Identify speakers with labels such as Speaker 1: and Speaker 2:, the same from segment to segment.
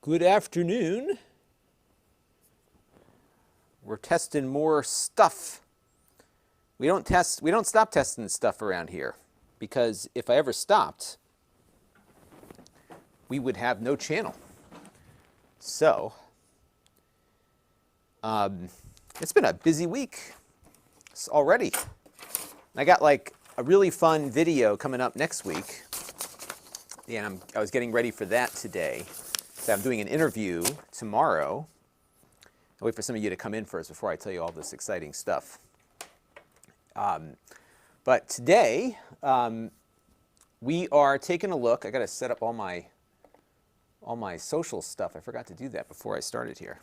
Speaker 1: Good afternoon. We're testing more stuff. We don't stop testing stuff around here, because if I ever stopped, we would have no channel. So, it's been a busy week already. I got like a really fun video coming up next week, and I was getting ready for that today. So I'm doing an interview tomorrow. I'll wait for some of you to come in first before I tell you all this exciting stuff. But today, we are taking a look. I got to set up all my social stuff. I forgot to do that before I started here.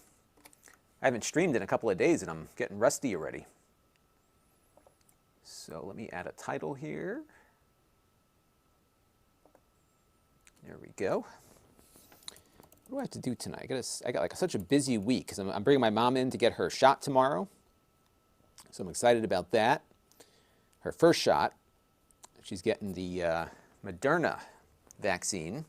Speaker 1: I haven't streamed in a couple of days, and I'm getting rusty already. So let me add a title here. There we go. What do I have to do tonight? I got like such a busy week because I'm bringing my mom in to get her shot tomorrow. So I'm excited about that. Her first shot. She's getting the Moderna vaccine.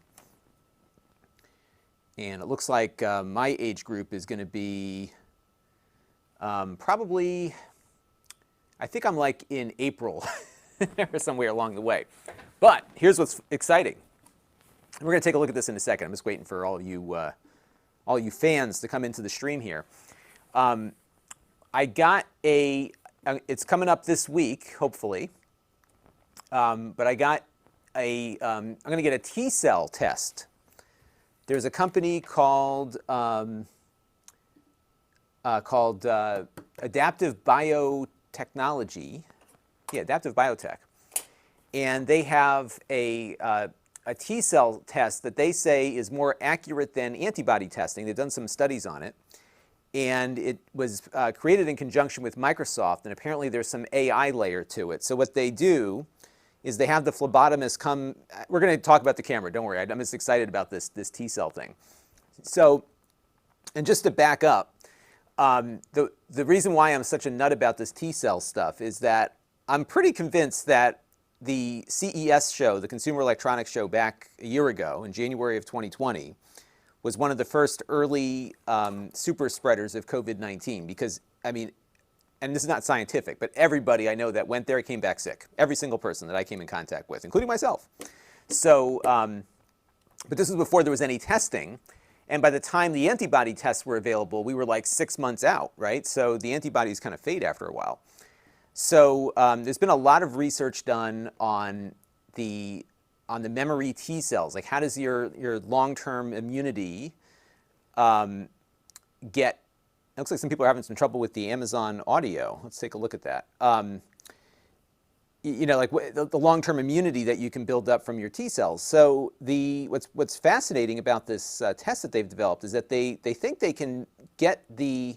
Speaker 1: And it looks like my age group is going to be probably, I think I'm like in April or somewhere along the way. But here's what's exciting. We're going to take a look at this in a second. I'm just waiting for all you fans to come into the stream here. I got it's coming up this week, hopefully. But I got I'm going to get a T-cell test. There's a company called Adaptive Biotechnology. Yeah, Adaptive Biotech. And they have a T-cell test that they say is more accurate than antibody testing. They've done some studies on it. And it was created in conjunction with Microsoft, and apparently there's some AI layer to it. So what they do is they have the phlebotomist come. We're going to talk about the camera, don't worry. I'm just excited about this T-cell thing. So, and just to back up, the reason why I'm such a nut about this T-cell stuff is that I'm pretty convinced that the CES show, the Consumer Electronics Show back a year ago in January of 2020, was one of the first early super spreaders of COVID-19 because, I mean, and this is not scientific, but everybody I know that went there came back sick. Every single person that I came in contact with, including myself. So, but this was before there was any testing. And by the time the antibody tests were available, we were like 6 months out, right? So the antibodies kind of fade after a while. So there's been a lot of research done on the memory T cells. Like, how does your long-term immunity get? It looks like some people are having some trouble with the Amazon audio. Let's take a look at that. You know, like the long-term immunity that you can build up from your T cells. So what's fascinating about this test that they've developed is that they think they can get the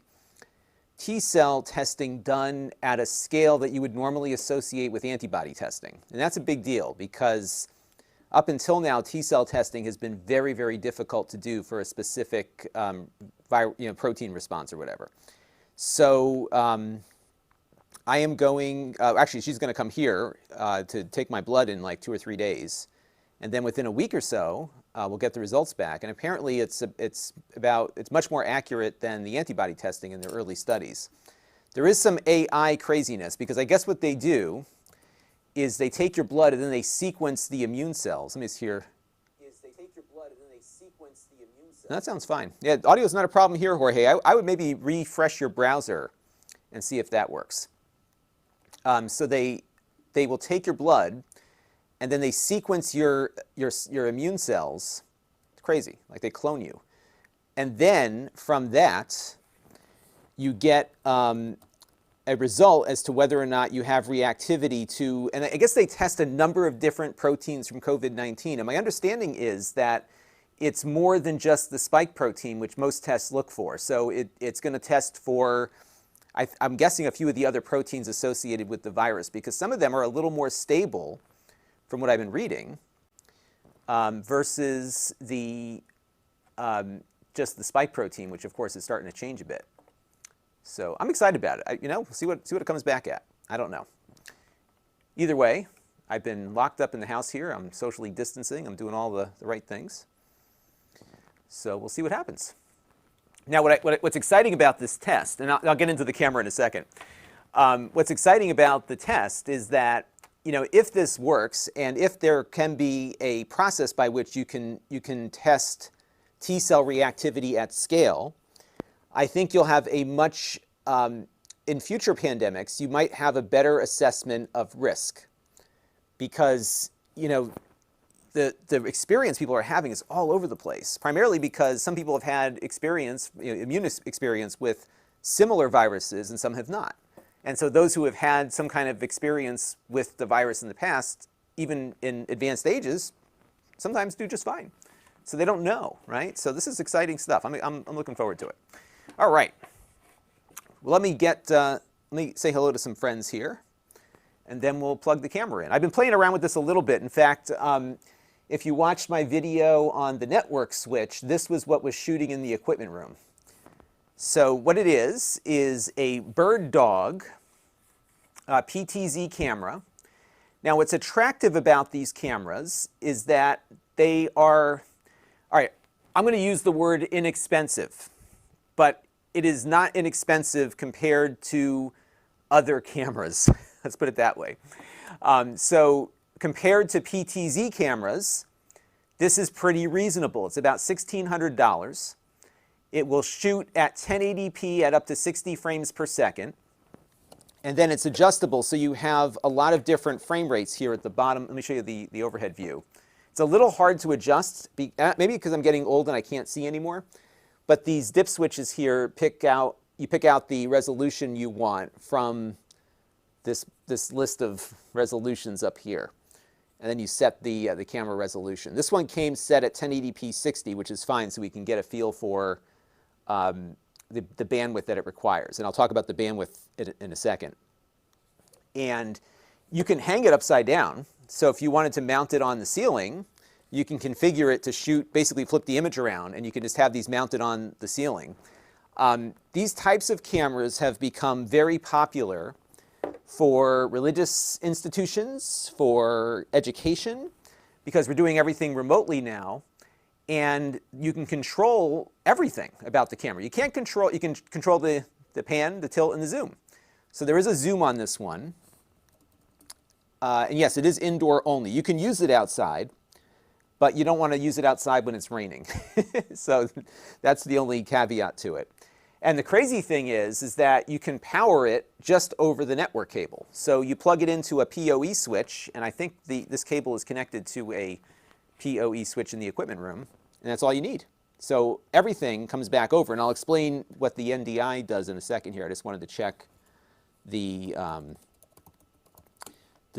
Speaker 1: T-cell testing done at a scale that you would normally associate with antibody testing. And that's a big deal because up until now, T-cell testing has been very, very difficult to do for a specific protein response or whatever. So I am going, actually she's going to come here to take my blood in like 2 or 3 days. And then within a week or so, we'll get the results back. And apparently it's much more accurate than the antibody testing in their early studies. There is some AI craziness because I guess what they do is they take your blood and then they sequence the immune cells. Let me see here. That sounds fine. Yeah, audio is not a problem here, Jorge. I would maybe refresh your browser and see if that works. So they will take your blood and then they sequence your immune cells. It's crazy, like they clone you. And then from that, you get a result as to whether or not you have reactivity to, and I guess they test a number of different proteins from COVID-19. And my understanding is that it's more than just the spike protein, which most tests look for. So it's going to test for, I'm guessing, a few of the other proteins associated with the virus, because some of them are a little more stable from what I've been reading, versus just the spike protein, which of course is starting to change a bit. So I'm excited about it. We'll see what it comes back at. I don't know. Either way, I've been locked up in the house here. I'm socially distancing. I'm doing all the right things. So we'll see what happens. Now, what's exciting about this test, and I'll get into the camera in a second. What's exciting about the test is that, you know, if this works and if there can be a process by which you can test T cell reactivity at scale, I think you'll have a much, in future pandemics, you might have a better assessment of risk because, you know, the experience people are having is all over the place, primarily because some people have had experience, you know, immune experience with similar viruses and some have not. And so those who have had some kind of experience with the virus in the past, even in advanced ages, sometimes do just fine. So they don't know, right? So this is exciting stuff. I'm looking forward to it. All right. Well, let me say hello to some friends here, and then we'll plug the camera in. I've been playing around with this a little bit. In fact, if you watched my video on the network switch, this was what was shooting in the equipment room. So what it is a BirdDog PTZ camera. Now what's attractive about these cameras is that they are, all right, I'm going to use the word inexpensive, but it is not inexpensive compared to other cameras. Let's put it that way. So compared to PTZ cameras, this is pretty reasonable. It's about $1,600. It will shoot at 1080p at up to 60 frames per second. And then it's adjustable, so you have a lot of different frame rates here at the bottom. Let me show you the overhead view. It's a little hard to adjust, maybe because I'm getting old and I can't see anymore. But these dip switches here you pick out the resolution you want from this list of resolutions up here. And then you set the camera resolution. This one came set at 1080p 60, which is fine, so we can get a feel for the bandwidth that it requires. And I'll talk about the bandwidth in a second. And you can hang it upside down. So if you wanted to mount it on the ceiling, you can configure it to shoot, basically flip the image around, and you can just have these mounted on the ceiling. These types of cameras have become very popular for religious institutions, for education, because we're doing everything remotely now, and you can control everything about the camera. You can control the pan, the tilt, and the zoom. So there is a zoom on this one. And yes, it is indoor only. You can use it outside, but you don't want to use it outside when it's raining. So that's the only caveat to it. And the crazy thing is that you can power it just over the network cable. So you plug it into a PoE switch, and I think this cable is connected to a PoE switch in the equipment room, and that's all you need. So everything comes back over, and I'll explain what the NDI does in a second here. I just wanted to check the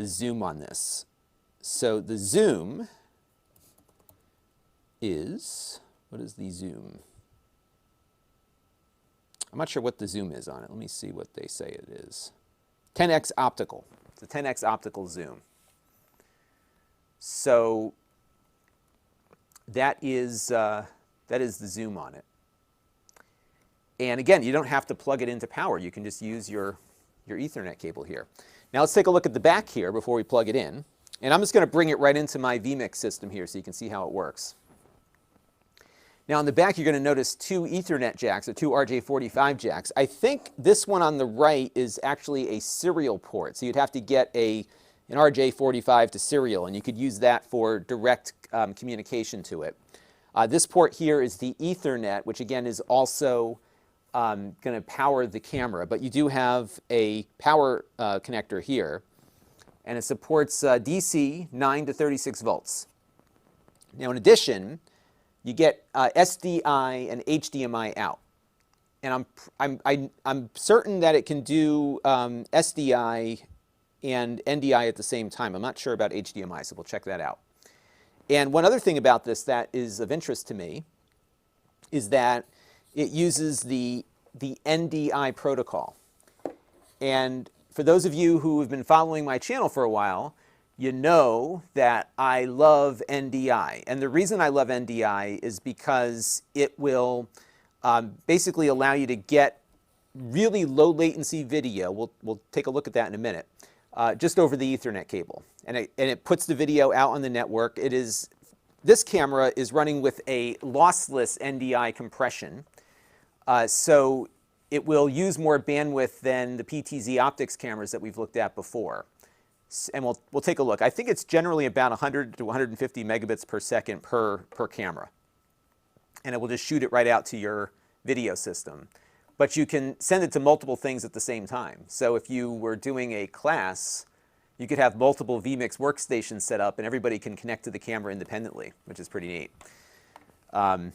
Speaker 1: zoom on this. So the zoom is, what is the zoom? I'm not sure what the zoom is on it. Let me see what they say it is. 10x optical. It's a 10x optical zoom. So that is the zoom on it. And again, you don't have to plug it into power. You can just use your Ethernet cable here. Now let's take a look at the back here before we plug it in. And I'm just going to bring it right into my vMix system here so you can see how it works. Now on the back, you're going to notice two Ethernet jacks, or two RJ45 jacks. I think this one on the right is actually a serial port. So you'd have to get an RJ45 to serial, and you could use that for direct communication to it. This port here is the Ethernet, which again is also going to power the camera. But you do have a power connector here, and it supports DC 9 to 36 volts. Now in addition, you get SDI and HDMI out, and I'm certain that it can do SDI and NDI at the same time. I'm not sure about HDMI, so we'll check that out. And one other thing about this that is of interest to me is that it uses the NDI protocol. And for those of you who have been following my channel for a while, you know that I love NDI. And the reason I love NDI is because it will basically allow you to get really low latency video. We'll take a look at that in a minute, just over the Ethernet cable. And it puts the video out on the network. It is this camera is running with a lossless NDI compression, so it will use more bandwidth than the PTZ optics cameras that we've looked at before. And we'll take a look. I think it's generally about 100 to 150 megabits per second per camera. And it will just shoot it right out to your video system. But you can send it to multiple things at the same time. So if you were doing a class, you could have multiple vMix workstations set up and everybody can connect to the camera independently, which is pretty neat. So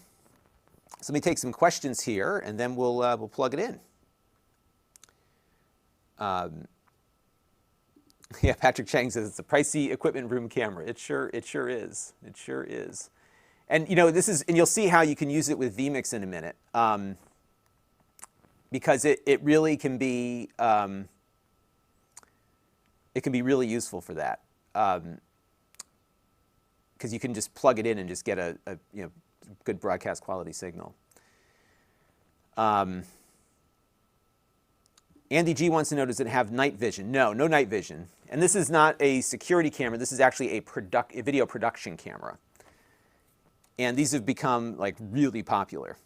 Speaker 1: let me take some questions here and then we'll plug it in. Yeah, Patrick Chang says it's a pricey equipment room camera. It sure is. It sure is. And you know, and you'll see how you can use it with vMix in a minute, because it really can be it can be really useful for that, because you can just plug it in and just get a good broadcast quality signal. Andy G wants to know, does it have night vision? No night vision. And this is not a security camera. This is actually a video production camera. And these have become like really popular.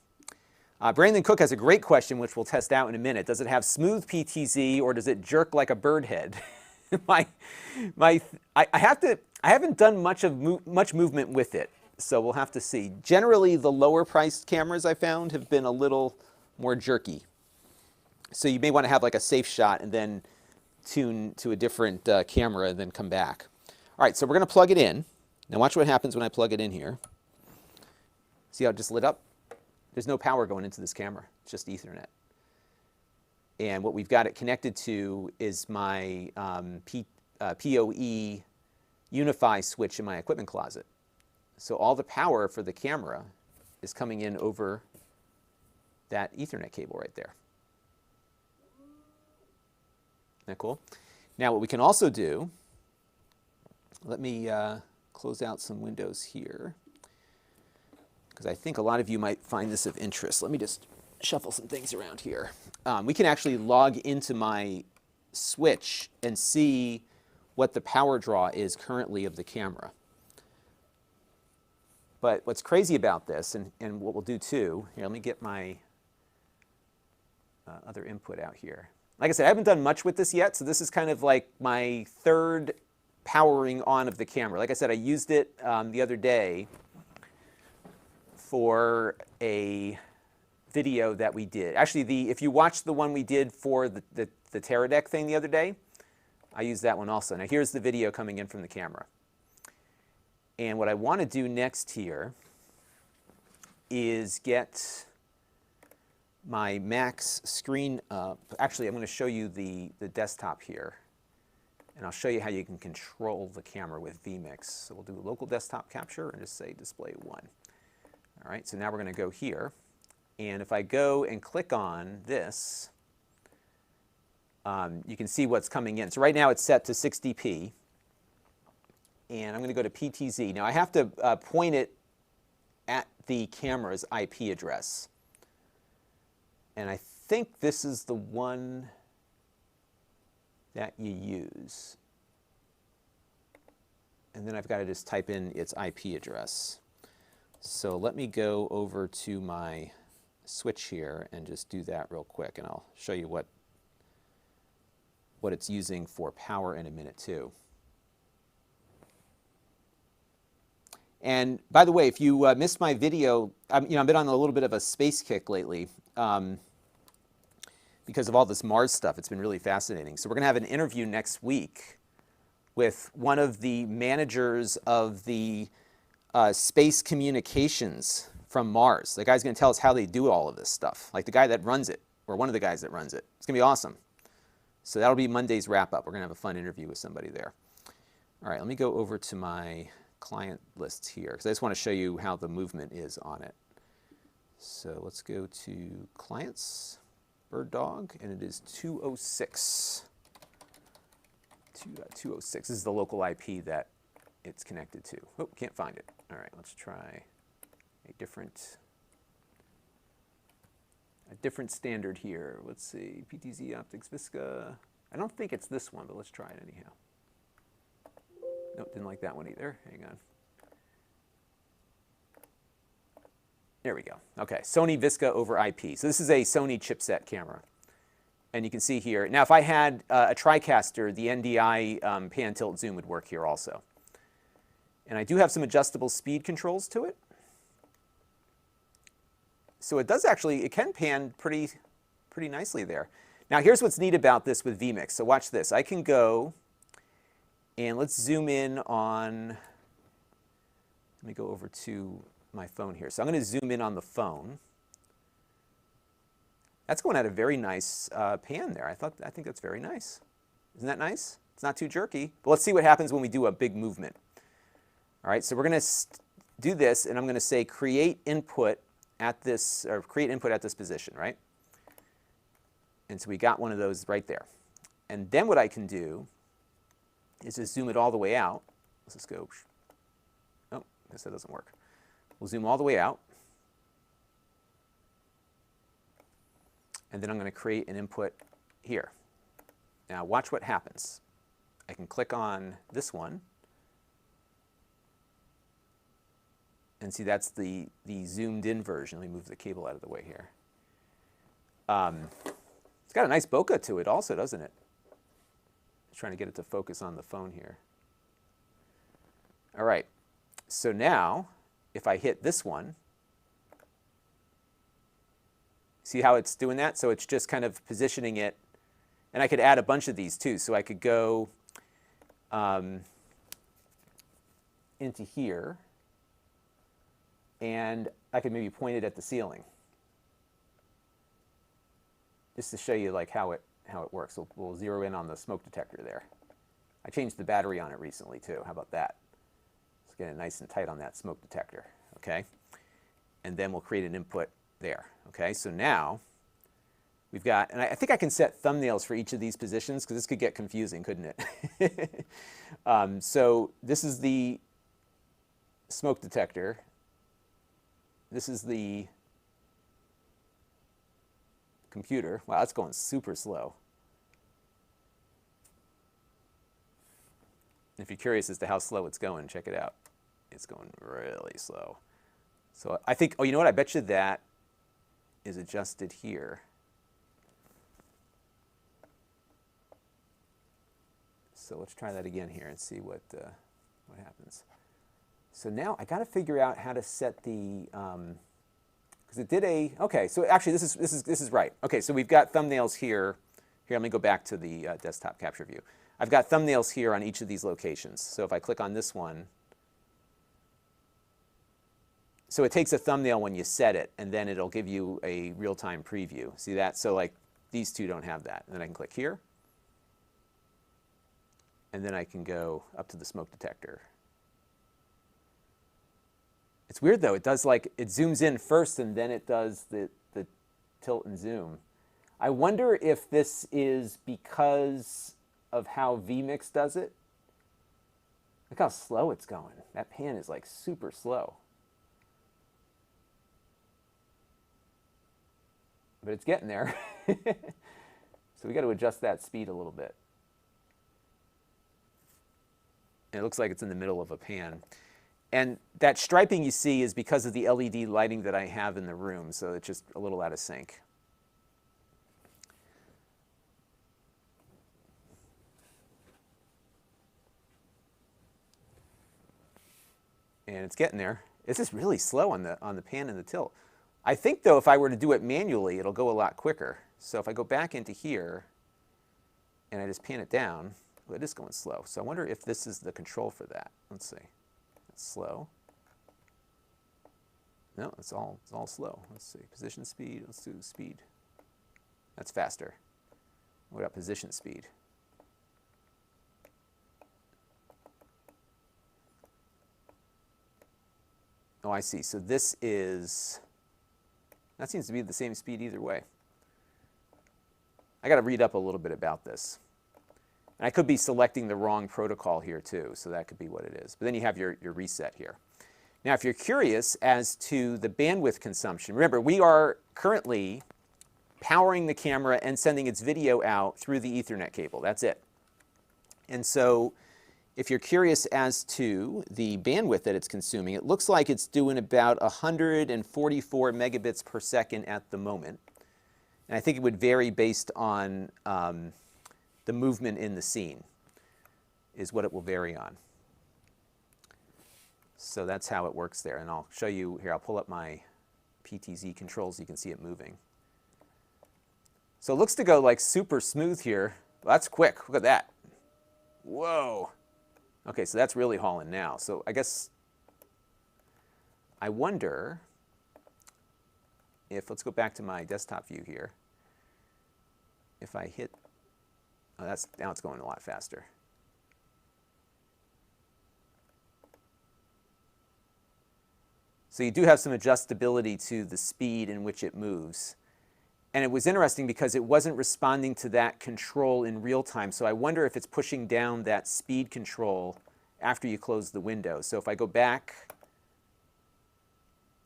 Speaker 1: Brandon Cook has a great question, which we'll test out in a minute. Does it have smooth PTZ or does it jerk like a bird head? I haven't done much movement with it, so we'll have to see. Generally, the lower priced cameras I found have been a little more jerky. So you may want to have like a safe shot and then tune to a different camera and then come back. All right, so we're going to plug it in. Now watch what happens when I plug it in here. See how it just lit up? There's no power going into this camera. It's just Ethernet. And what we've got it connected to is my PoE Unify switch in my equipment closet. So all the power for the camera is coming in over that Ethernet cable right there. Isn't that cool? Now what we can also do, let me close out some windows here, because I think a lot of you might find this of interest. Let me just shuffle some things around here. We can actually log into my switch and see what the power draw is currently of the camera. But what's crazy about this, and what we'll do too, here, let me get my other input out here. Like I said, I haven't done much with this yet, so this is kind of like my third powering on of the camera. Like I said, I used it the other day for a video that we did. Actually, if you watch the one we did for the Teradek thing the other day, I used that one also. Now here's the video coming in from the camera. And what I want to do next here is get my Mac's screen up. Actually, I'm going to show you the desktop here. And I'll show you how you can control the camera with vMix. So we'll do local desktop capture and just say display 1. All right, so now we're going to go here. And if I go and click on this, you can see what's coming in. So right now it's set to 60p. And I'm going to go to PTZ. Now I have to point it at the camera's IP address. And I think this is the one that you use. And then I've got to just type in its IP address. So let me go over to my switch here and just do that real quick, and I'll show you what it's using for power in a minute too. And by the way, if you missed my video, I've been on a little bit of a space kick lately because of all this Mars stuff. It's been really fascinating. So we're going to have an interview next week with one of the managers of the space communications from Mars. The guy's going to tell us how they do all of this stuff, like the guy that runs it, or one of the guys that runs it. It's going to be awesome. So that'll be Monday's wrap-up. We're going to have a fun interview with somebody there. All right, let me go over to my client lists here, because I just want to show you how the movement is on it. So let's go to clients, BirdDog, and it is 206. 2.206. This is the local IP that it's connected to. Oh, can't find it. All right, let's try a different standard here. Let's see, PTZ Optics Visca. I don't think it's this one, but let's try it anyhow. Nope, didn't like that one either. Hang on. There we go. Okay, Sony Visca over IP. So this is a Sony chipset camera. And you can see here. Now, if I had a TriCaster, the NDI pan tilt zoom would work here also. And I do have some adjustable speed controls to it. So it does actually, it can pan pretty nicely there. Now, here's what's neat about this with vMix. So watch this. I can go and let's zoom in on, let me go over to my phone here. So I'm going to zoom in on the phone. That's going at a very nice pan there. I think that's very nice. Isn't that nice? It's not too jerky. But let's see what happens when we do a big movement. All right, so we're going to do this, and I'm going to say create input at this, or create input at this position, right? And so we got one of those right there. And then what I can do is just zoom it all the way out. Let's just go. Oh, I guess that doesn't work. We'll zoom all the way out. And then I'm going to create an input here. Now watch what happens. I can click on this one. And see, that's the zoomed in version. Let me move the cable out of the way here. It's got a nice bokeh to it also, doesn't it? Just trying to get it to focus on the phone here. All right. So now, if I hit this one, see how it's doing that? So it's just kind of positioning it. And I could add a bunch of these too. So I could go into here. And I could maybe point it at the ceiling, just to show you like how it works. We'll zero in on the smoke detector there. I changed the battery on it recently too. How about that? Let's get it nice and tight on that smoke detector. Okay, and then we'll create an input there. Okay, so now we've got, and I think I can set thumbnails for each of these positions because this could get confusing, couldn't it? So this is the smoke detector. This is the computer. Wow, that's going super slow. If you're curious as to how slow it's going, check it out. It's going really slow. So I think, oh, you know what? I bet you that is adjusted here. So let's try that again here and see what happens. So now I got to figure out how to set the, because it did a, okay, so actually this is right. Okay, so we've got thumbnails here. Here, let me go back to the desktop capture view. I've got thumbnails here on each of these locations. So if I click on this one, so it takes a thumbnail when you set it, and then it'll give you a real-time preview. See that? So like these two don't have that. And then I can click here, and then I can go up to the smoke detector. It's weird though, it does like, it zooms in first and then it does the tilt and zoom. I wonder if this is because of how vMix does it. Look how slow it's going. That pan is like super slow. But it's getting there. So we got to adjust that speed a little bit. And it looks like it's in the middle of a pan. And that striping you see is because of the LED lighting that I have in the room, so it's just a little out of sync. And it's getting there. It's just really slow on the pan and the tilt. I think though if I were to do it manually, it'll go a lot quicker. So if I go back into here and I just pan it down, well, it is going slow. So I wonder if this is the control for that. Let's see. Slow. No, it's all slow. Let's see. Position speed. Let's do speed. That's faster. What about position speed? Oh, I see. So this is, that seems to be the same speed either way. I got to read up a little bit about this. And I could be selecting the wrong protocol here too, so that could be what it is. But then you have your reset here. Now, if you're curious as to the bandwidth consumption, remember, we are currently powering the camera and sending its video out through the Ethernet cable. That's it. And so if you're curious as to the bandwidth that it's consuming, it looks like it's doing about 144 megabits per second at the moment. And I think it would vary based on the movement in the scene is what it will vary on. So that's how it works there. And I'll show you here. I'll pull up my PTZ controls so you can see it moving. So it looks to go like super smooth here. Well, that's quick. Look at that. Whoa. Okay, so that's really hauling now. So I guess I wonder if, let's go back to my desktop view here. If I hit, oh, now it's going a lot faster. So you do have some adjustability to the speed in which it moves. And it was interesting because it wasn't responding to that control in real time. So I wonder if it's pushing down that speed control after you close the window. So if I go back,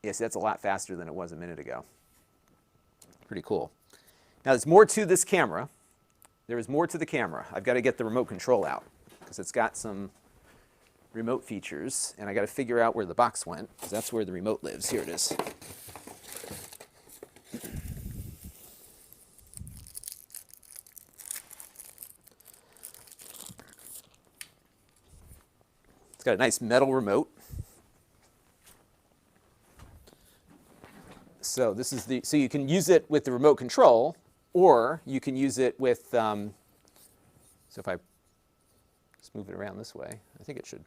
Speaker 1: yes, that's a lot faster than it was a minute ago. Pretty cool. Now there's more to this camera. There is more to the camera. I've got to get the remote control out because it's got some remote features, and I got to figure out where the box went because that's where the remote lives. Here it is. It's got a nice metal remote. So this is so you can use it with the remote control, or you can use it with, so if I just move it around this way, I think it should,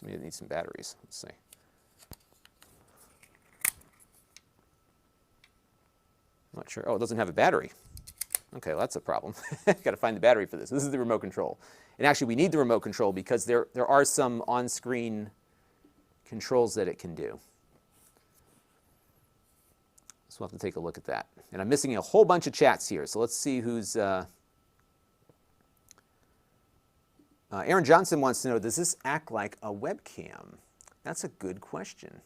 Speaker 1: maybe it needs some batteries. Let's see. I'm not sure. Oh, it doesn't have a battery. Okay, well, that's a problem. Got to find the battery for this. This is the remote control. And actually, we need the remote control because there are some on-screen controls that it can do. So we'll have to take a look at that. And I'm missing a whole bunch of chats here. So let's see who's... Aaron Johnson wants to know, does this act like a webcam? That's a good question.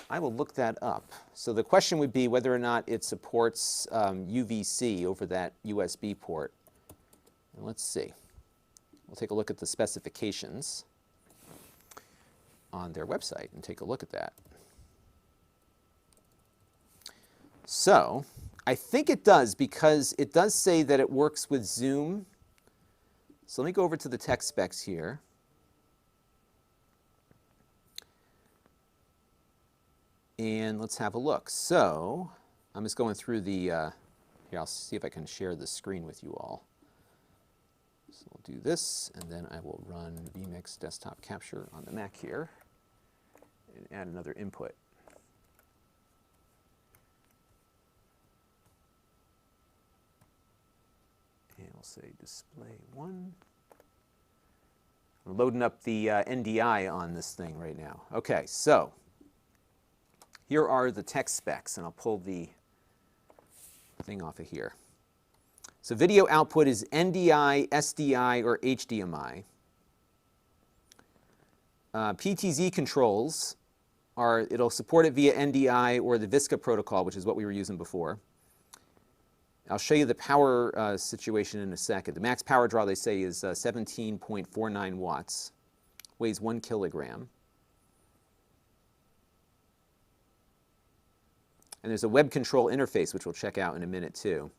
Speaker 1: I will look that up. So the question would be whether or not it supports UVC over that USB port. And let's see. We'll take a look at the specifications on their website and take a look at that. So I think it does because it does say that it works with Zoom. So let me go over to the tech specs here. And let's have a look. So I'm just going through the, here, I'll see if I can share the screen with you all. So we'll do this, and then I will run vMix desktop capture on the Mac here and add another input. And we'll say display 1. I'm loading up the NDI on this thing right now. Okay, so here are the tech specs, and I'll pull the thing off of here. So video output is NDI, SDI, or HDMI. PTZ controls are, it'll support it via NDI or the VSCA protocol, which is what we were using before. I'll show you the power situation in a second. The max power draw, they say, is 17.49 watts, weighs 1 kilogram. And there's a web control interface, which we'll check out in a minute, too.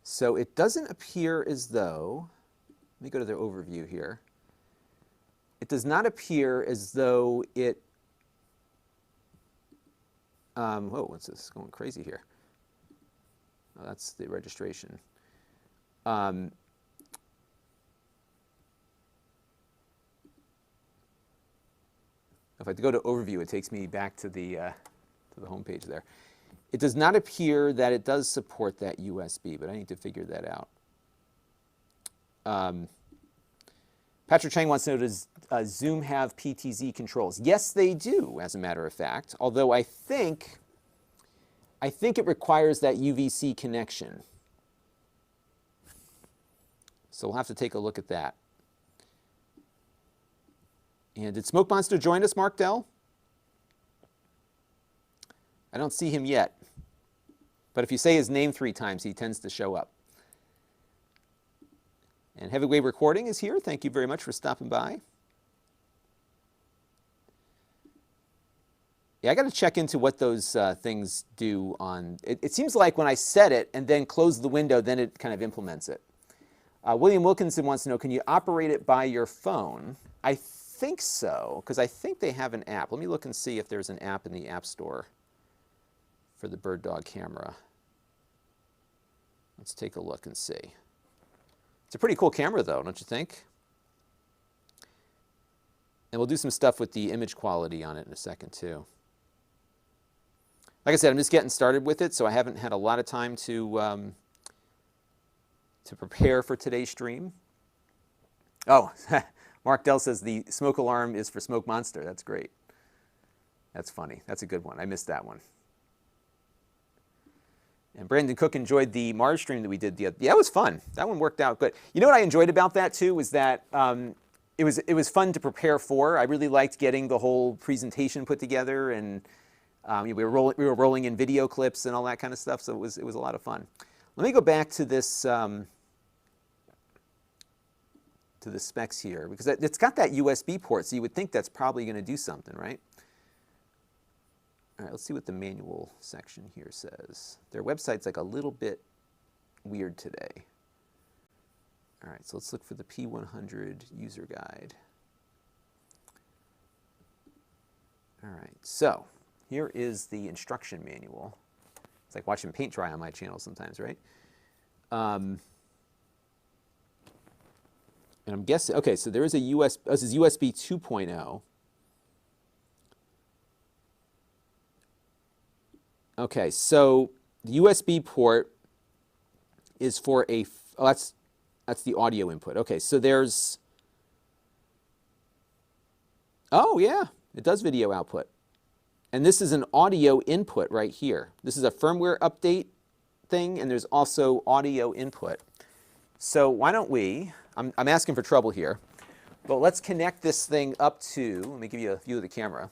Speaker 1: So it doesn't appear as though, let me go to the overview here. It does not appear as though it, whoa, what's this? Going crazy here. Oh, that's the registration. If I go to overview, it takes me back to the home page there. It does not appear that it does support that USB, but I need to figure that out. Patrick Chang wants to know, does Zoom have PTZ controls? Yes, they do, as a matter of fact, although I think it requires that UVC connection. So we'll have to take a look at that. And did Smoke Monster join us, Mark Dell? I don't see him yet. But if you say his name 3 times, he tends to show up. And Heavyweight Recording is here. Thank you very much for stopping by. Yeah, I got to check into what those things do on, it seems like when I set it and then close the window, then it kind of implements it. William Wilkinson wants to know, can you operate it by your phone? I think so, because I think they have an app. Let me look and see if there's an app in the App Store for the BirdDog camera. Let's take a look and see. It's a pretty cool camera though, don't you think? And we'll do some stuff with the image quality on it in a second too. Like I said, I'm just getting started with it, so I haven't had a lot of time to prepare for today's stream. Oh, Mark Dell says the smoke alarm is for Smoke Monster. That's great. That's funny. That's a good one. I missed that one. And Brandon Cook enjoyed the Mars stream that we did. Yeah, it was fun. That one worked out good. You know what I enjoyed about that too was that it was fun to prepare for. I really liked getting the whole presentation put together, and we were rolling in video clips and all that kind of stuff. So it was a lot of fun. Let me go back to this to the specs here, because it's got that USB port, so you would think that's probably going to do something, right? All right, let's see what the manual section here says. Their website's like a little bit weird today. All right, so let's look for the P100 user guide. All right, so here is the instruction manual. It's like watching paint dry on my channel sometimes, right? And I'm guessing, okay, so there is a this is USB 2.0. Okay, so the USB port is for a, oh, that's the audio input. Okay, so there's, oh yeah, it does video output. And this is an audio input right here. This is a firmware update thing, and there's also audio input. So why don't we, I'm asking for trouble here, but let's connect this thing up to, let me give you a view of the camera.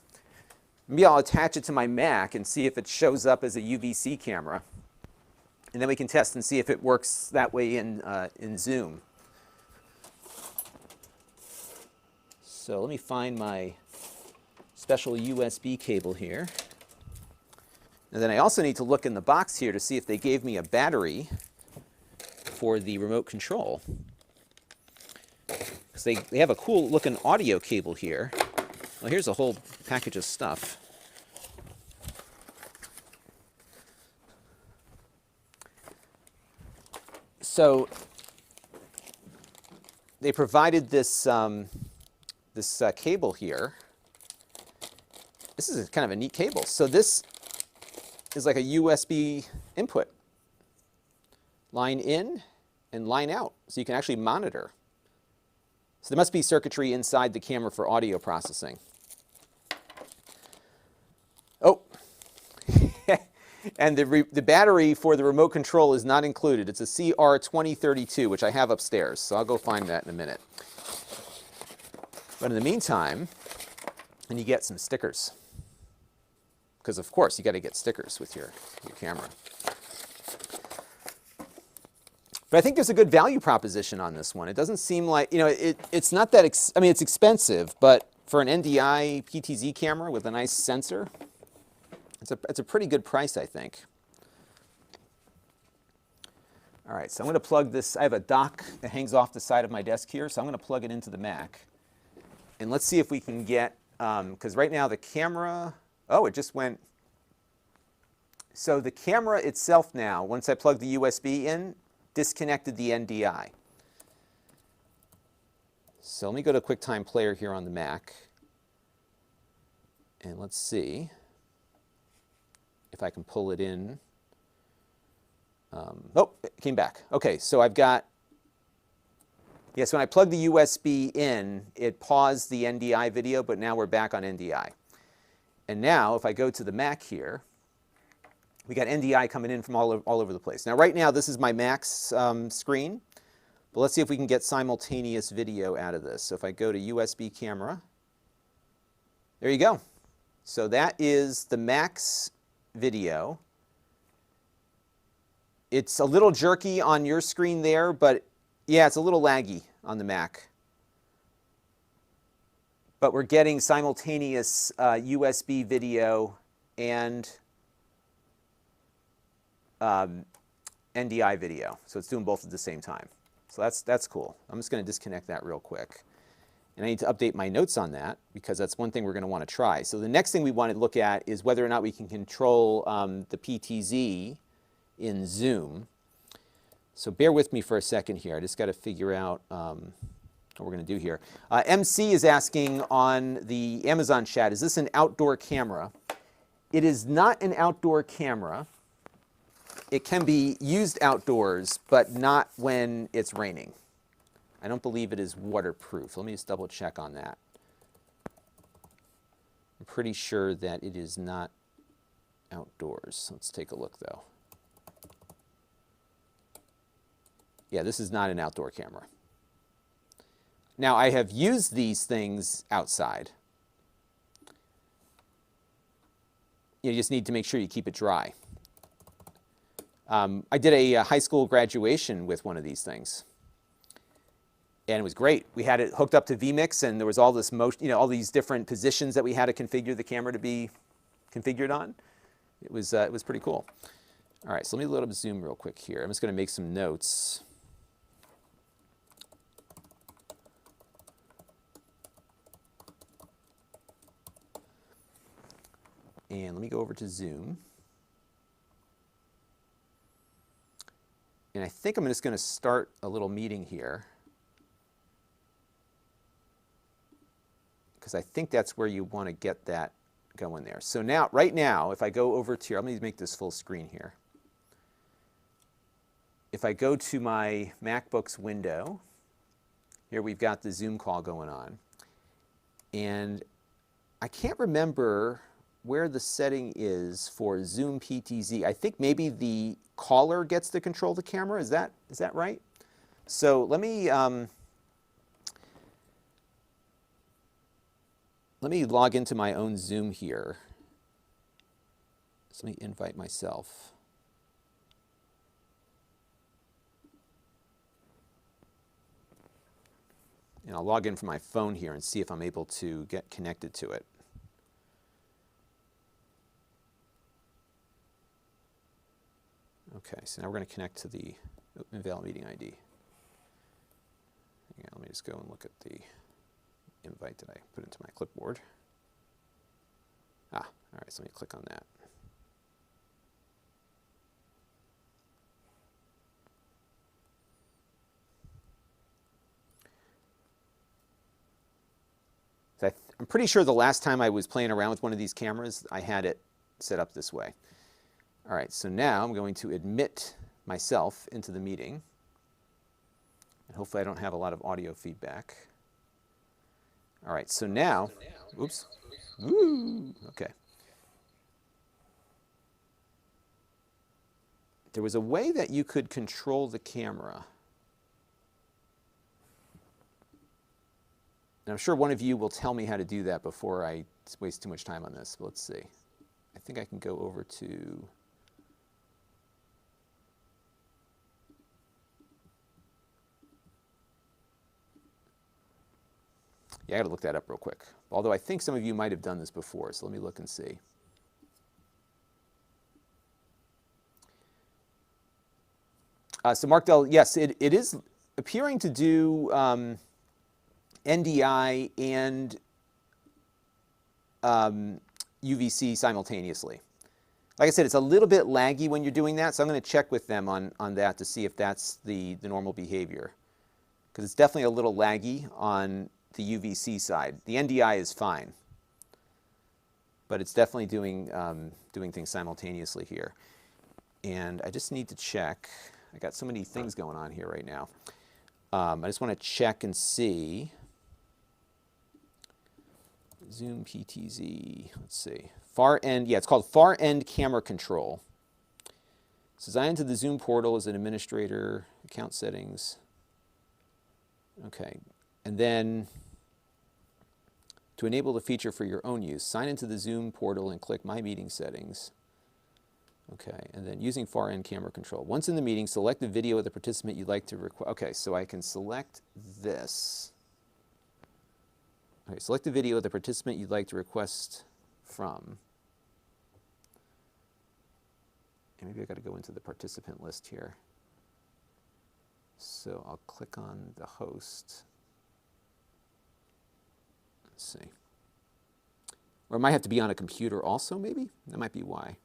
Speaker 1: Maybe I'll attach it to my Mac and see if it shows up as a UVC camera. And then we can test and see if it works that way in Zoom. So let me find my special USB cable here. And then I also need to look in the box here to see if they gave me a battery for the remote control. Because they have a cool looking audio cable here. Well, here's a whole package of stuff. So they provided this cable here. This is kind of a neat cable. So this is like a USB input. Line in and line out, so you can actually monitor. So there must be circuitry inside the camera for audio processing. Oh, and the battery for the remote control is not included. It's a CR2032, which I have upstairs, so I'll go find that in a minute. But in the meantime, and you get some stickers. Because of course, you got to get stickers with your camera. But I think there's a good value proposition on this one. It doesn't seem like, you know, it's not that, I mean, it's expensive, but for an NDI PTZ camera with a nice sensor, it's a pretty good price, I think. All right, so I'm going to plug this. I have a dock that hangs off the side of my desk here, so I'm going to plug it into the Mac. And let's see if we can get, because right now the camera, oh, it just went. So the camera itself now, once I plug the USB in, disconnected the NDI. So let me go to QuickTime Player here on the Mac. And let's see if I can pull it in. Oh, it came back. Okay, so I've got, yes, when I plug the USB in, it paused the NDI video, but now we're back on NDI. And now, if I go to the Mac here, we got NDI coming in from all over the place. Now, right now, this is my Mac's screen, but let's see if we can get simultaneous video out of this. So if I go to USB camera, there you go. So that is the Mac's video. It's a little jerky on your screen there, but Yeah, it's a little laggy on the Mac. But we're getting simultaneous USB video and NDI video. So it's doing both at the same time. So that's cool. I'm just going to disconnect that real quick. And I need to update my notes on that because that's one thing we're going to want to try. So the next thing we want to look at is whether or not we can control the PTZ in Zoom. So bear with me for a second here. I just got to figure out what we're going to do here. MC is asking on the Amazon chat, is this an outdoor camera? It is not an outdoor camera. It can be used outdoors, but not when it's raining. I don't believe it is waterproof. Let me just double check on that. I'm pretty sure that it is not outdoors. Let's take a look though. Yeah, this is not an outdoor camera. Now, I have used these things outside. You just need to make sure you keep it dry. I did a high school graduation with one of these things. And it was great. We had it hooked up to vMix, and there was all this motion, all these different positions that we had to configure the camera to be configured on. It was pretty cool. All right, so let me load up Zoom real quick here. I'm just going to make some notes. And let me go over to Zoom. And I think I'm just going to start a little meeting here, because I think that's where you want to get that going there. So now, right now, if I go over to here, let me make this full screen here. If I go to my MacBook's window, here we've got the Zoom call going on. And I can't remember where the setting is for Zoom PTZ. I think maybe the caller gets to control the camera. Is that right? So let me log into my own Zoom here. So let me invite myself. And I'll log in from my phone here and see if I'm able to get connected to it. Okay, so now we're going to connect to the invalid meeting ID. Yeah, let me just go and look at the invite that I put into my clipboard. All right, so let me click on that. So I'm pretty sure the last time I was playing around with one of these cameras, I had it set up this way. All right, so now I'm going to admit myself into the meeting. And hopefully I don't have a lot of audio feedback. All right, so now, oops, woo, okay. There was a way that you could control the camera. And I'm sure one of you will tell me how to do that before I waste too much time on this. But let's see. I think I can go over to... Yeah, I got to look that up real quick. Although I think some of you might have done this before, so let me look and see. So Mark Dell, yes, it is appearing to do NDI and UVC simultaneously. Like I said, it's a little bit laggy when you're doing that, so I'm going to check with them on that to see if that's the normal behavior. Because it's definitely a little laggy on the UVC side. The NDI is fine, but it's definitely doing things simultaneously here. And I just need to check. I got so many things going on here right now. I just want to check and see. Zoom PTZ, let's see. Far end, yeah, it's called far end camera control. It says I enter the Zoom portal as an administrator, account settings. Okay, and then to enable the feature for your own use, sign into the Zoom portal and click My Meeting Settings. Okay, and then using far end camera control. Once in the meeting, select the video of the participant you'd like to request. Okay, so I can select this. Okay, select the video of the participant you'd like to request from. And maybe I got to go into the participant list here. So I'll click on the host. Let's see. Or it might have to be on a computer also, maybe? That might be why.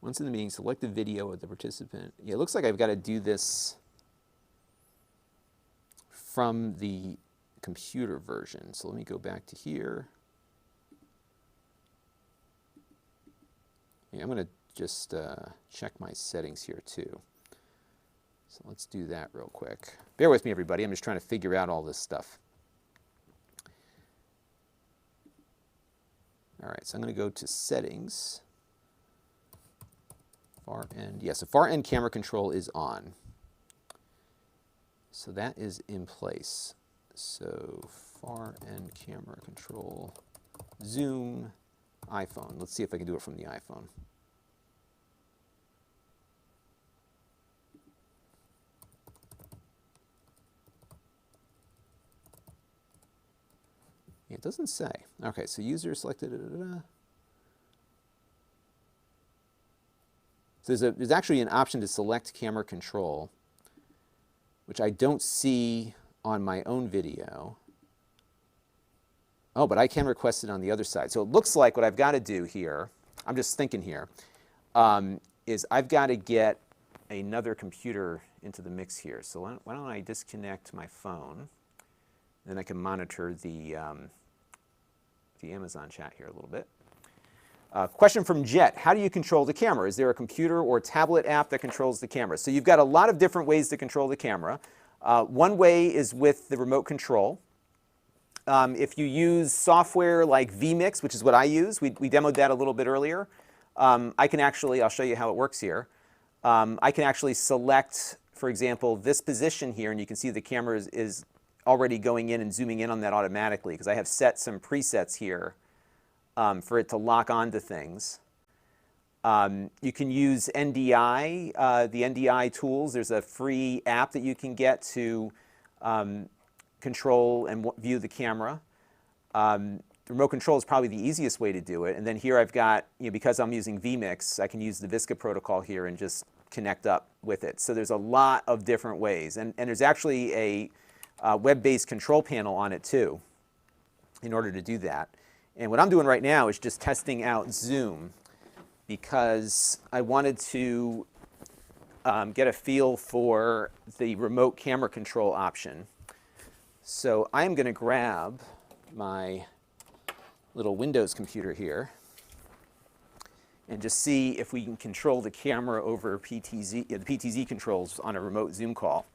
Speaker 1: Once in the meeting, select the video of the participant. Yeah, it looks like I've got to do this from the computer version. So let me go back to here. Yeah, I'm going to just check my settings here too. So let's do that real quick. Bear with me, everybody. I'm just trying to figure out all this stuff. All right, so I'm going to go to settings. Far end, yeah, so far end camera control is on. So that is in place. So far end camera control, zoom, iPhone. Let's see if I can do it from the iPhone. It doesn't say. Okay, so user selected. So there's actually an option to select camera control, which I don't see on my own video. Oh, but I can request it on the other side. So it looks like what I've got to do here, I'm just thinking here, is I've got to get another computer into the mix here. So why don't I disconnect my phone, then I can monitor the Amazon chat here a little bit. Question from Jet, how do you control the camera? Is there a computer or tablet app that controls the camera? So you've got a lot of different ways to control the camera. One way is with the remote control. If you use software like vMix, which is what I use, we demoed that a little bit earlier, I can actually, I'll show you how it works here. I can actually select, for example, this position here, and you can see the camera is already going in and zooming in on that automatically because I have set some presets here for it to lock onto things. You can use NDI, the NDI tools. There's a free app that you can get to control and view the camera. The remote control is probably the easiest way to do it. And then here I've got, because I'm using vMix, I can use the Visca protocol here and just connect up with it. So there's a lot of different ways. And there's actually a web-based control panel on it too in order to do that. And what I'm doing right now is just testing out Zoom because I wanted to get a feel for the remote camera control option. So I'm going to grab my little Windows computer here and just see if we can control the camera over PTZ, the PTZ controls on a remote Zoom call.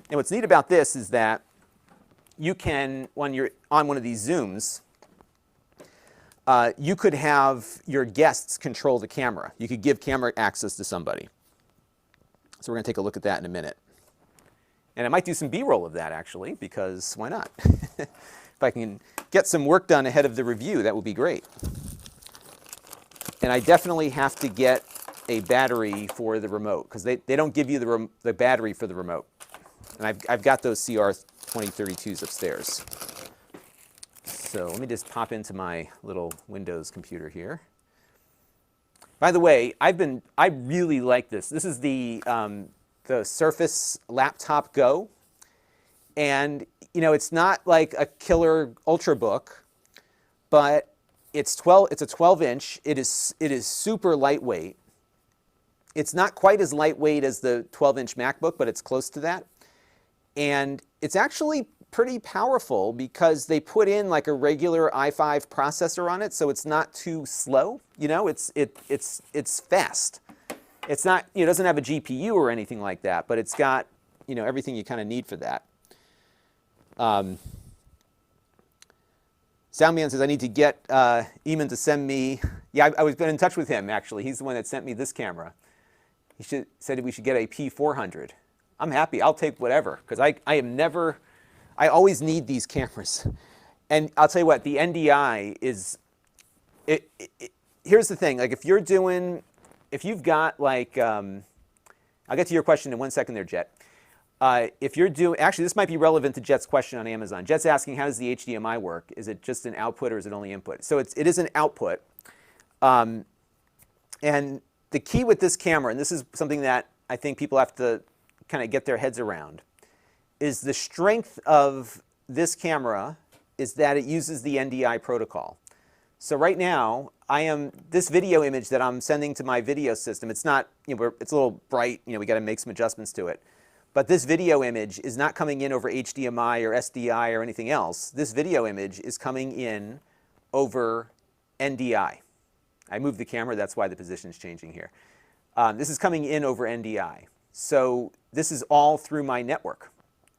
Speaker 1: And what's neat about this is that you can, when you're on one of these Zooms, you could have your guests control the camera. You could give camera access to somebody. So we're going to take a look at that in a minute. And I might do some B-roll of that, actually, because why not? If I can get some work done ahead of the review, that would be great. And I definitely have to get a battery for the remote, because they don't give you the battery for the remote. And I've got those CR2032s upstairs. So let me just pop into my little Windows computer here. By the way, I really like this. This is the Surface Laptop Go. And it's not like a killer Ultrabook, but it's a 12-inch. It is super lightweight. It's not quite as lightweight as the 12-inch MacBook, but it's close to that. And it's actually pretty powerful because they put in like a regular i5 processor on it, so it's not too slow. It's fast. It's not, it doesn't have a GPU or anything like that, but it's got, everything you kind of need for that. Soundman says I need to get Eamon to send me. Yeah, I was been in touch with him actually. He's the one that sent me this camera. He said we should get a P100. I'm happy. I'll take whatever, because I always need these cameras. And I'll tell you what, the NDI is, here's the thing, like if you've got like, I'll get to your question in 1 second there, Jet. If you're doing, actually this might be relevant to Jet's question on Amazon. Jet's asking, how does the HDMI work? Is it just an output or is it only input? So it is an output. And the key with this camera, and this is something that I think people have to kind of get their heads around, is the strength of this camera is that it uses the NDI protocol. So right now, this video image that I'm sending to my video system, it's not, it's a little bright, we got to make some adjustments to it. But this video image is not coming in over HDMI or SDI or anything else. This video image is coming in over NDI. I moved the camera, that's why the position is changing here. This is coming in over NDI. So this is all through my network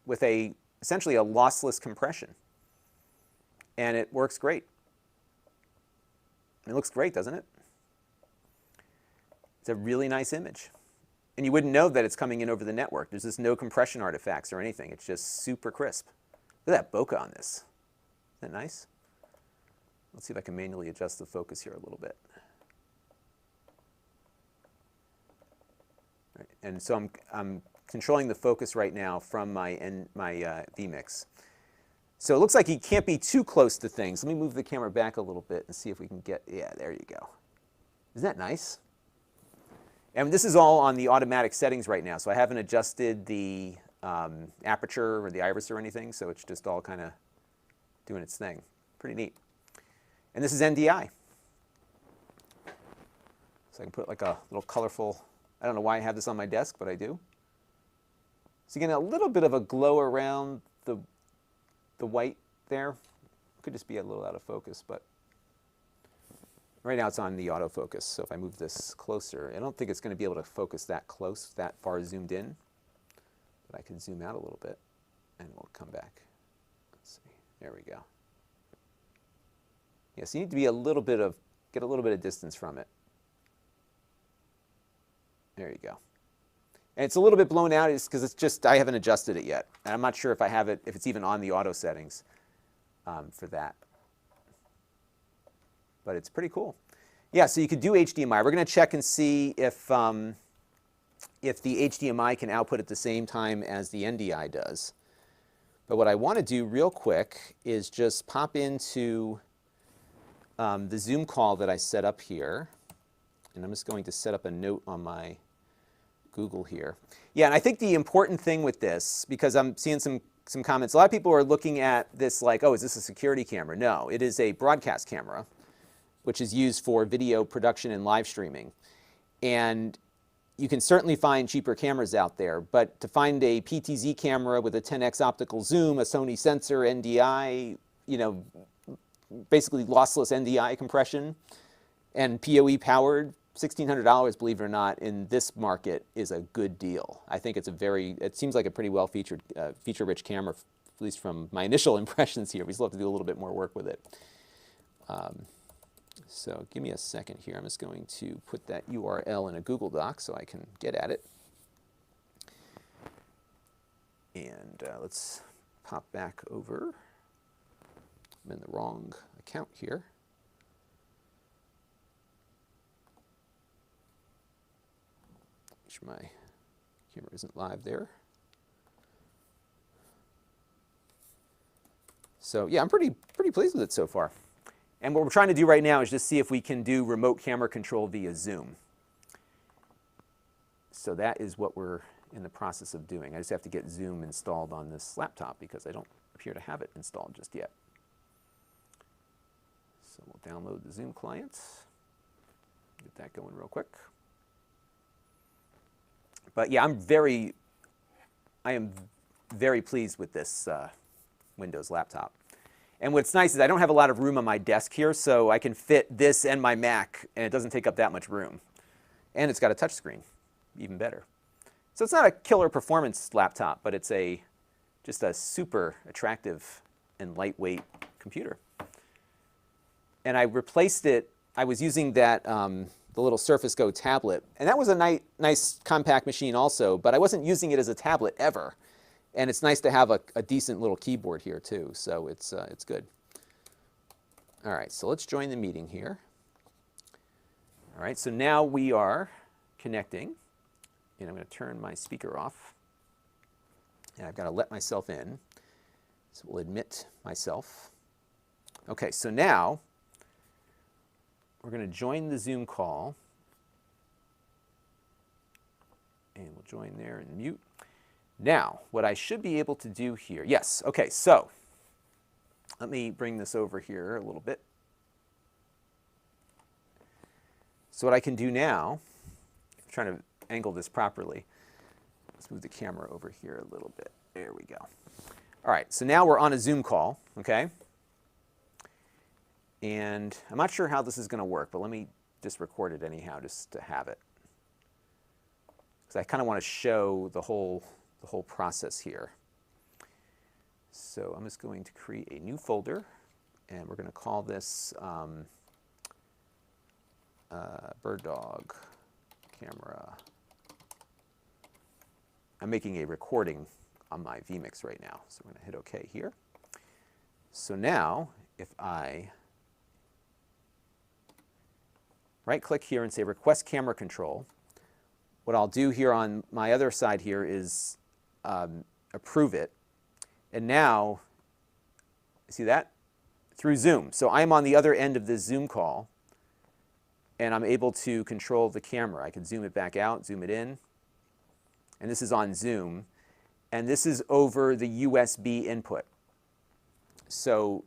Speaker 1: with essentially a lossless compression. And it works great. It looks great, doesn't it? It's a really nice image. And you wouldn't know that it's coming in over the network. There's just no compression artifacts or anything. It's just super crisp. Look at that bokeh on this. Isn't that nice? Let's see if I can manually adjust the focus here a little bit. Right. And so I'm controlling the focus right now from my vMix. So it looks like you can't be too close to things. Let me move the camera back a little bit and see if we can get, yeah, there you go. Isn't that nice? And this is all on the automatic settings right now, so I haven't adjusted the aperture or the iris or anything, so it's just all kind of doing its thing. Pretty neat. And this is NDI. So I can put like a little colorful, I don't know why I have this on my desk, but I do. So you get a little bit of a glow around the white there. Could just be a little out of focus, but right now it's on the autofocus. So if I move this closer, I don't think it's going to be able to focus that close, that far zoomed in. But I can zoom out a little bit and we'll come back. Let's see. There we go. Yeah, so you need to be get a little bit of distance from it. There you go. And it's a little bit blown out because it's just, I haven't adjusted it yet. And I'm not sure if if it's even on the auto settings for that. But it's pretty cool. Yeah, so you could do HDMI. We're going to check and see if the HDMI can output at the same time as the NDI does. But what I want to do real quick is just pop into the Zoom call that I set up here. And I'm just going to set up a note on my Google here. Yeah, and I think the important thing with this, because I'm seeing some comments, a lot of people are looking at this like, oh, is this a security camera? No, it is a broadcast camera, which is used for video production and live streaming. And you can certainly find cheaper cameras out there, but to find a PTZ camera with a 10x optical zoom, a Sony sensor, NDI, basically lossless NDI compression, and PoE powered, $1,600, believe it or not, in this market is a good deal. I think it seems like a pretty well featured, feature-rich camera, at least from my initial impressions here. We still have to do a little bit more work with it. So give me a second here. I'm just going to put that URL in a Google Doc so I can get at it. And let's pop back over. I'm in the wrong account here. My camera isn't live there. So yeah, I'm pretty pleased with it so far. And what we're trying to do right now is just see if we can do remote camera control via Zoom. So that is what we're in the process of doing. I just have to get Zoom installed on this laptop because I don't appear to have it installed just yet. So we'll download the Zoom client. Get that going real quick. But yeah, I am very pleased with this Windows laptop. And what's nice is I don't have a lot of room on my desk here, so I can fit this and my Mac, and it doesn't take up that much room. And it's got a touchscreen, even better. So it's not a killer performance laptop, but it's just a super attractive and lightweight computer. And I replaced it. I was using that the little Surface Go tablet. And that was a nice compact machine also, but I wasn't using it as a tablet ever. And it's nice to have a decent little keyboard here too, so it's good. All right, so let's join the meeting here. All right, so now we are connecting, and I'm going to turn my speaker off. And I've got to let myself in, so we'll admit myself. Okay, so now we're going to join the Zoom call. And we'll join there and mute. Now, what I should be able to do here, yes, okay, so let me bring this over here a little bit. So what I can do now, I'm trying to angle this properly. Let's move the camera over here a little bit. There we go. All right, so now we're on a Zoom call, okay? And I'm not sure how this is going to work, but let me just record it anyhow, just to have it. Because I kind of want to show the whole process here. So I'm just going to create a new folder, and we're going to call this BirdDog camera. I'm making a recording on my vMix right now, so we're going to hit OK here. So now, if I right-click here and say Request Camera Control, what I'll do here on my other side here is approve it. And now, see that? Through Zoom. So I'm on the other end of this Zoom call, and I'm able to control the camera. I can zoom it back out, zoom it in. And this is on Zoom. And this is over the USB input. So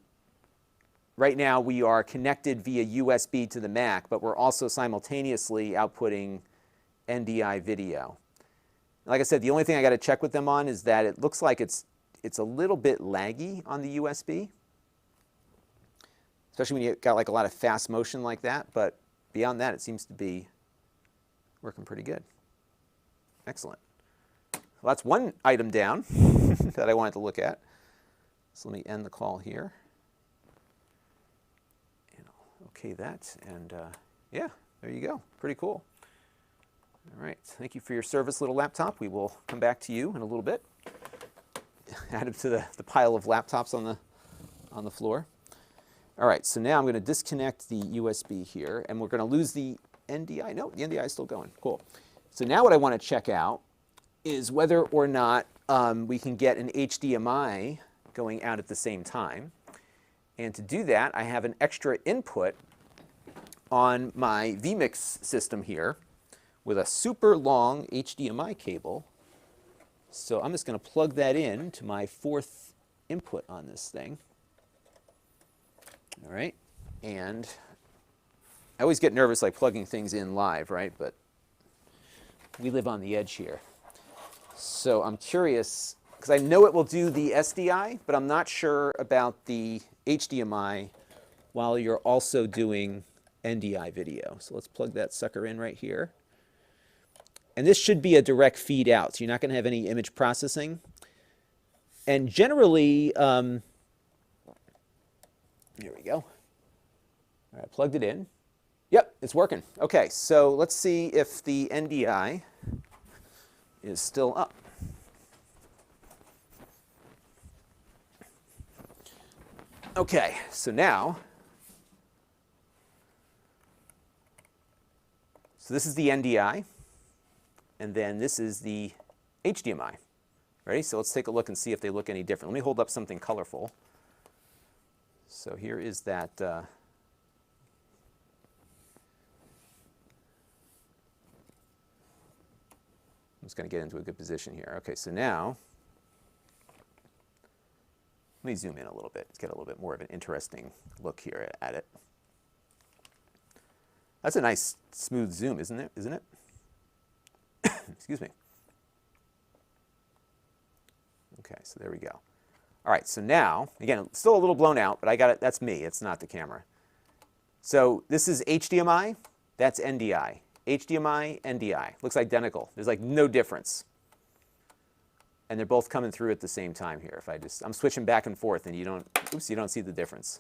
Speaker 1: right now we are connected via USB to the Mac, but we're also simultaneously outputting NDI video. Like I said, the only thing I got to check with them on is that it looks like it's a little bit laggy on the USB, especially when you've got like a lot of fast motion like that. But beyond that, it seems to be working pretty good. Excellent. Well, that's one item down that I wanted to look at. So let me end the call here. And I'll OK that. And yeah, there you go. Pretty cool. All right. Thank you for your service, little laptop. We will come back to you in a little bit. Add it to the pile of laptops on the floor. All right. So now I'm going to disconnect the USB here, and we're going to lose the NDI. No, the NDI is still going. Cool. So now what I want to check out is whether or not we can get an HDMI going out at the same time. And to do that, I have an extra input on my vMix system here with a super long HDMI cable. So I'm just going to plug that in to my fourth input on this thing. All right. And I always get nervous like plugging things in live, right? But we live on the edge here. So I'm curious, because I know it will do the SDI, but I'm not sure about the HDMI while you're also doing NDI video. So let's plug that sucker in right here. And this should be a direct feed out, so you're not going to have any image processing. And generally, here we go. All right, plugged it in. Yep, it's working. Okay, so let's see if the NDI is still up. Okay, so now, so this is the NDI, and then this is the HDMI. Ready? So let's take a look and see if they look any different. Let me hold up something colorful. So here is that. I'm just going to get into a good position here. Okay, so now, let me zoom in a little bit. Let's get a little bit more of an interesting look here at it. That's a nice smooth zoom, isn't it? Excuse me. Okay, so there we go. All right, so now, again, still a little blown out, but I got it. That's me. It's not the camera. So this is HDMI. That's NDI. HDMI, NDI. Looks identical. There's like no difference. And they're both coming through at the same time here. If I'm switching back and forth, and you don't see the difference.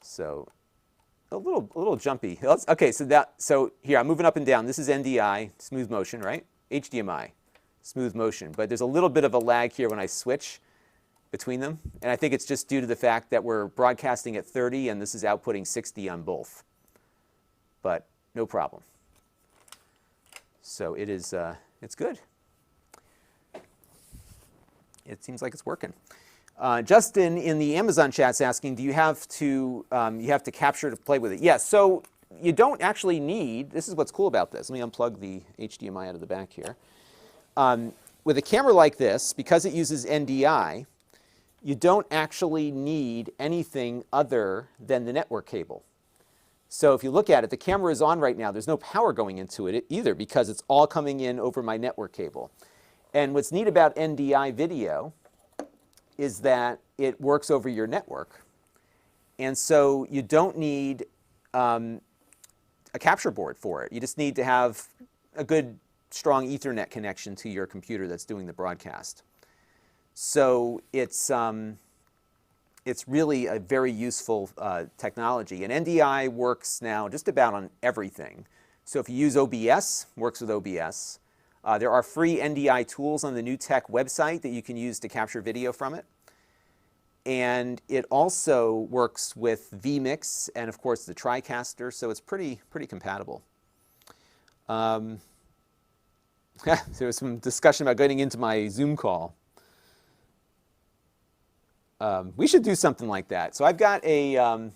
Speaker 1: So a little jumpy. Okay, so here I'm moving up and down. This is NDI, smooth motion, right? HDMI, smooth motion. But there's a little bit of a lag here when I switch between them, and I think it's just due to the fact that we're broadcasting at 30 and this is outputting 60 on both. But no problem. So it is, it's good. It seems like it's working. Justin in the Amazon chat's asking, do you have to capture to play with it? Yes, so you don't actually need, this is what's cool about this. Let me unplug the HDMI out of the back here. With a camera like this, because it uses NDI, you don't actually need anything other than the network cable. So if you look at it, the camera is on right now. There's no power going into it either because it's all coming in over my network cable. And what's neat about NDI video is that it works over your network. And so you don't need a capture board for it. You just need to have a good, strong Ethernet connection to your computer that's doing the broadcast. So it's really a very useful technology. And NDI works now just about on everything. So if you use OBS, works with OBS. There are free NDI tools on the New Tech website that you can use to capture video from it. And it also works with vMix and, of course, the TriCaster, so it's pretty compatible. There was some discussion about getting into my Zoom call. We should do something like that. So I've got so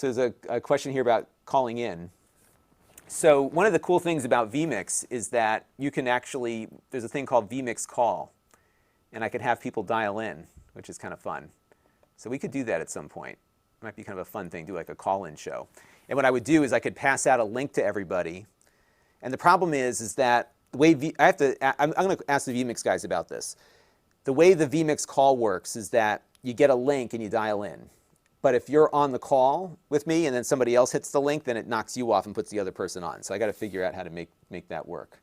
Speaker 1: there's a question here about calling in. So one of the cool things about vMix is that you can actually, there's a thing called vMix Call, and I could have people dial in, which is kind of fun. So we could do that at some point. It might be kind of a fun thing, do like a call-in show. And what I would do is I could pass out a link to everybody. And the problem is that the way I'm going to ask the vMix guys about this. The way the vMix call works is that you get a link and you dial in. But if you're on the call with me and then somebody else hits the link, then it knocks you off and puts the other person on. So I got to figure out how to make that work.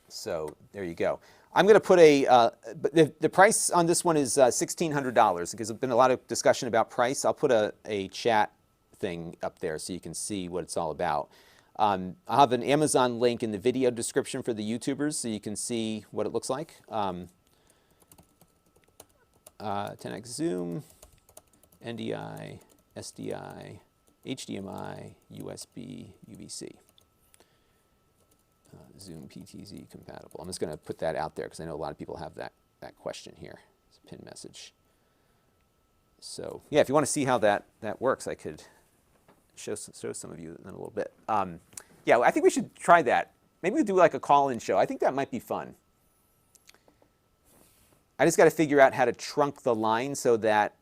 Speaker 1: So there you go. I'm going to put the price on this one is $1,600 because there's been a lot of discussion about price. I'll put a chat thing up there so you can see what it's all about. I'll have an Amazon link in the video description for the YouTubers so you can see what it looks like. 10x zoom, NDI, SDI, HDMI, USB, UVC. Zoom PTZ compatible. I'm just going to put that out there because I know a lot of people have that question here. It's a pin message. So yeah, if you want to see how that works, I could show some of you in a little bit. Yeah, I think we should try that. Maybe we'll do like a call-in show. I think that might be fun. I just got to figure out how to trunk the line so that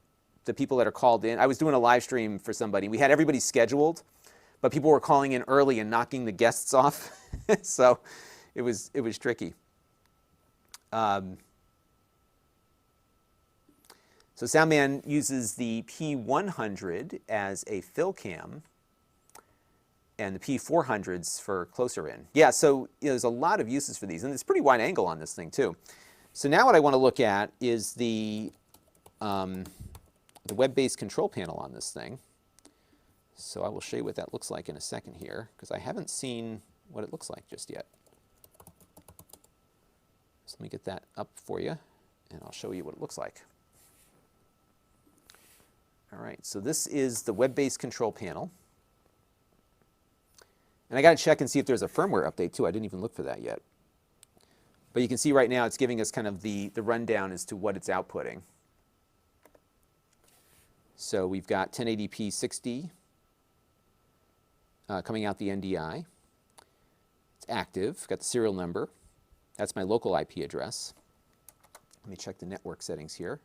Speaker 1: the people that are called in, I was doing a live stream for somebody. We had everybody scheduled, but people were calling in early and knocking the guests off. So it was tricky. So Soundman uses the P100 as a fill cam and the P400s for closer in. Yeah, so there's a lot of uses for these, and it's pretty wide angle on this thing too. So now what I want to look at is the web-based control panel on this thing. So I will show you what that looks like in a second here, because I haven't seen what it looks like just yet. So let me get that up for you, and I'll show you what it looks like. All right, so this is the web-based control panel. And I got to check and see if there's a firmware update too. I didn't even look for that yet. But you can see right now it's giving us kind of the rundown as to what it's outputting. So we've got 1080p 60 coming out the NDI. It's active, got the serial number. That's my local IP address. Let me check the network settings here.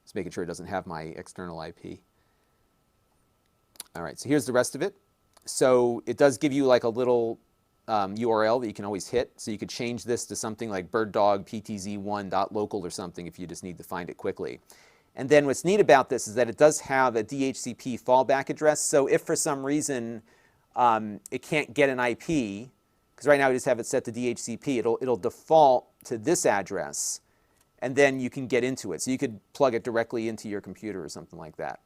Speaker 1: Just making sure it doesn't have my external IP. All right, so here's the rest of it. So it does give you like a little URL that you can always hit. So you could change this to something like BirdDog PTZ1.local or something if you just need to find it quickly. And then what's neat about this is that it does have a DHCP fallback address. So if for some reason it can't get an IP, because right now we just have it set to DHCP, it'll default to this address, and then you can get into it. So you could plug it directly into your computer or something like that.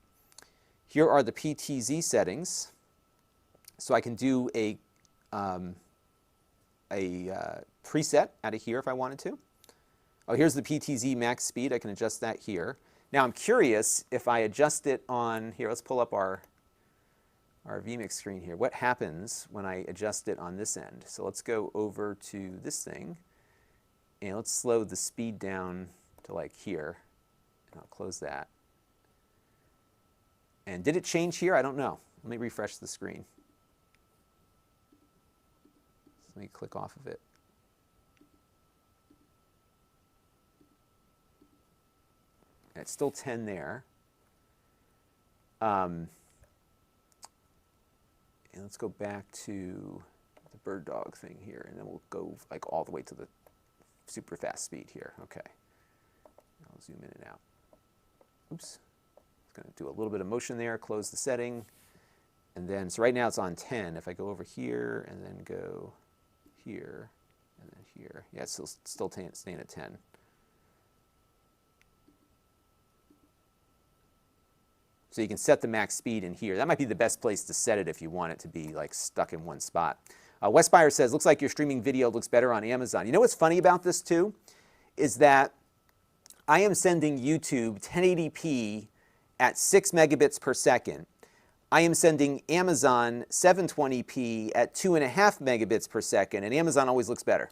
Speaker 1: Here are the PTZ settings. So I can do a preset out of here if I wanted to. Oh, here's the PTZ max speed. I can adjust that here. Now I'm curious if I adjust it on here. Let's pull up our vMix screen here. What happens when I adjust it on this end? So let's go over to this thing, and let's slow the speed down to like here, and I'll close that. And did it change here? I don't know. Let me refresh the screen. So let me click off of it. And it's still 10 there. And let's go back to the BirdDog thing here, and then we'll go like all the way to the super fast speed here. Okay. I'll zoom in and out. Oops. Going to do a little bit of motion there, close the setting, and then, so right now it's on 10. If I go over here and then go here and then here, yeah, it's still staying at 10. So you can set the max speed in here. That might be the best place to set it if you want it to be like stuck in one spot. Westbuyer says, looks like your streaming video looks better on Amazon. You know what's funny about this too? Is that I am sending YouTube 1080p at 6 megabits per second. I am sending Amazon 720p at 2.5 megabits per second, and Amazon always looks better.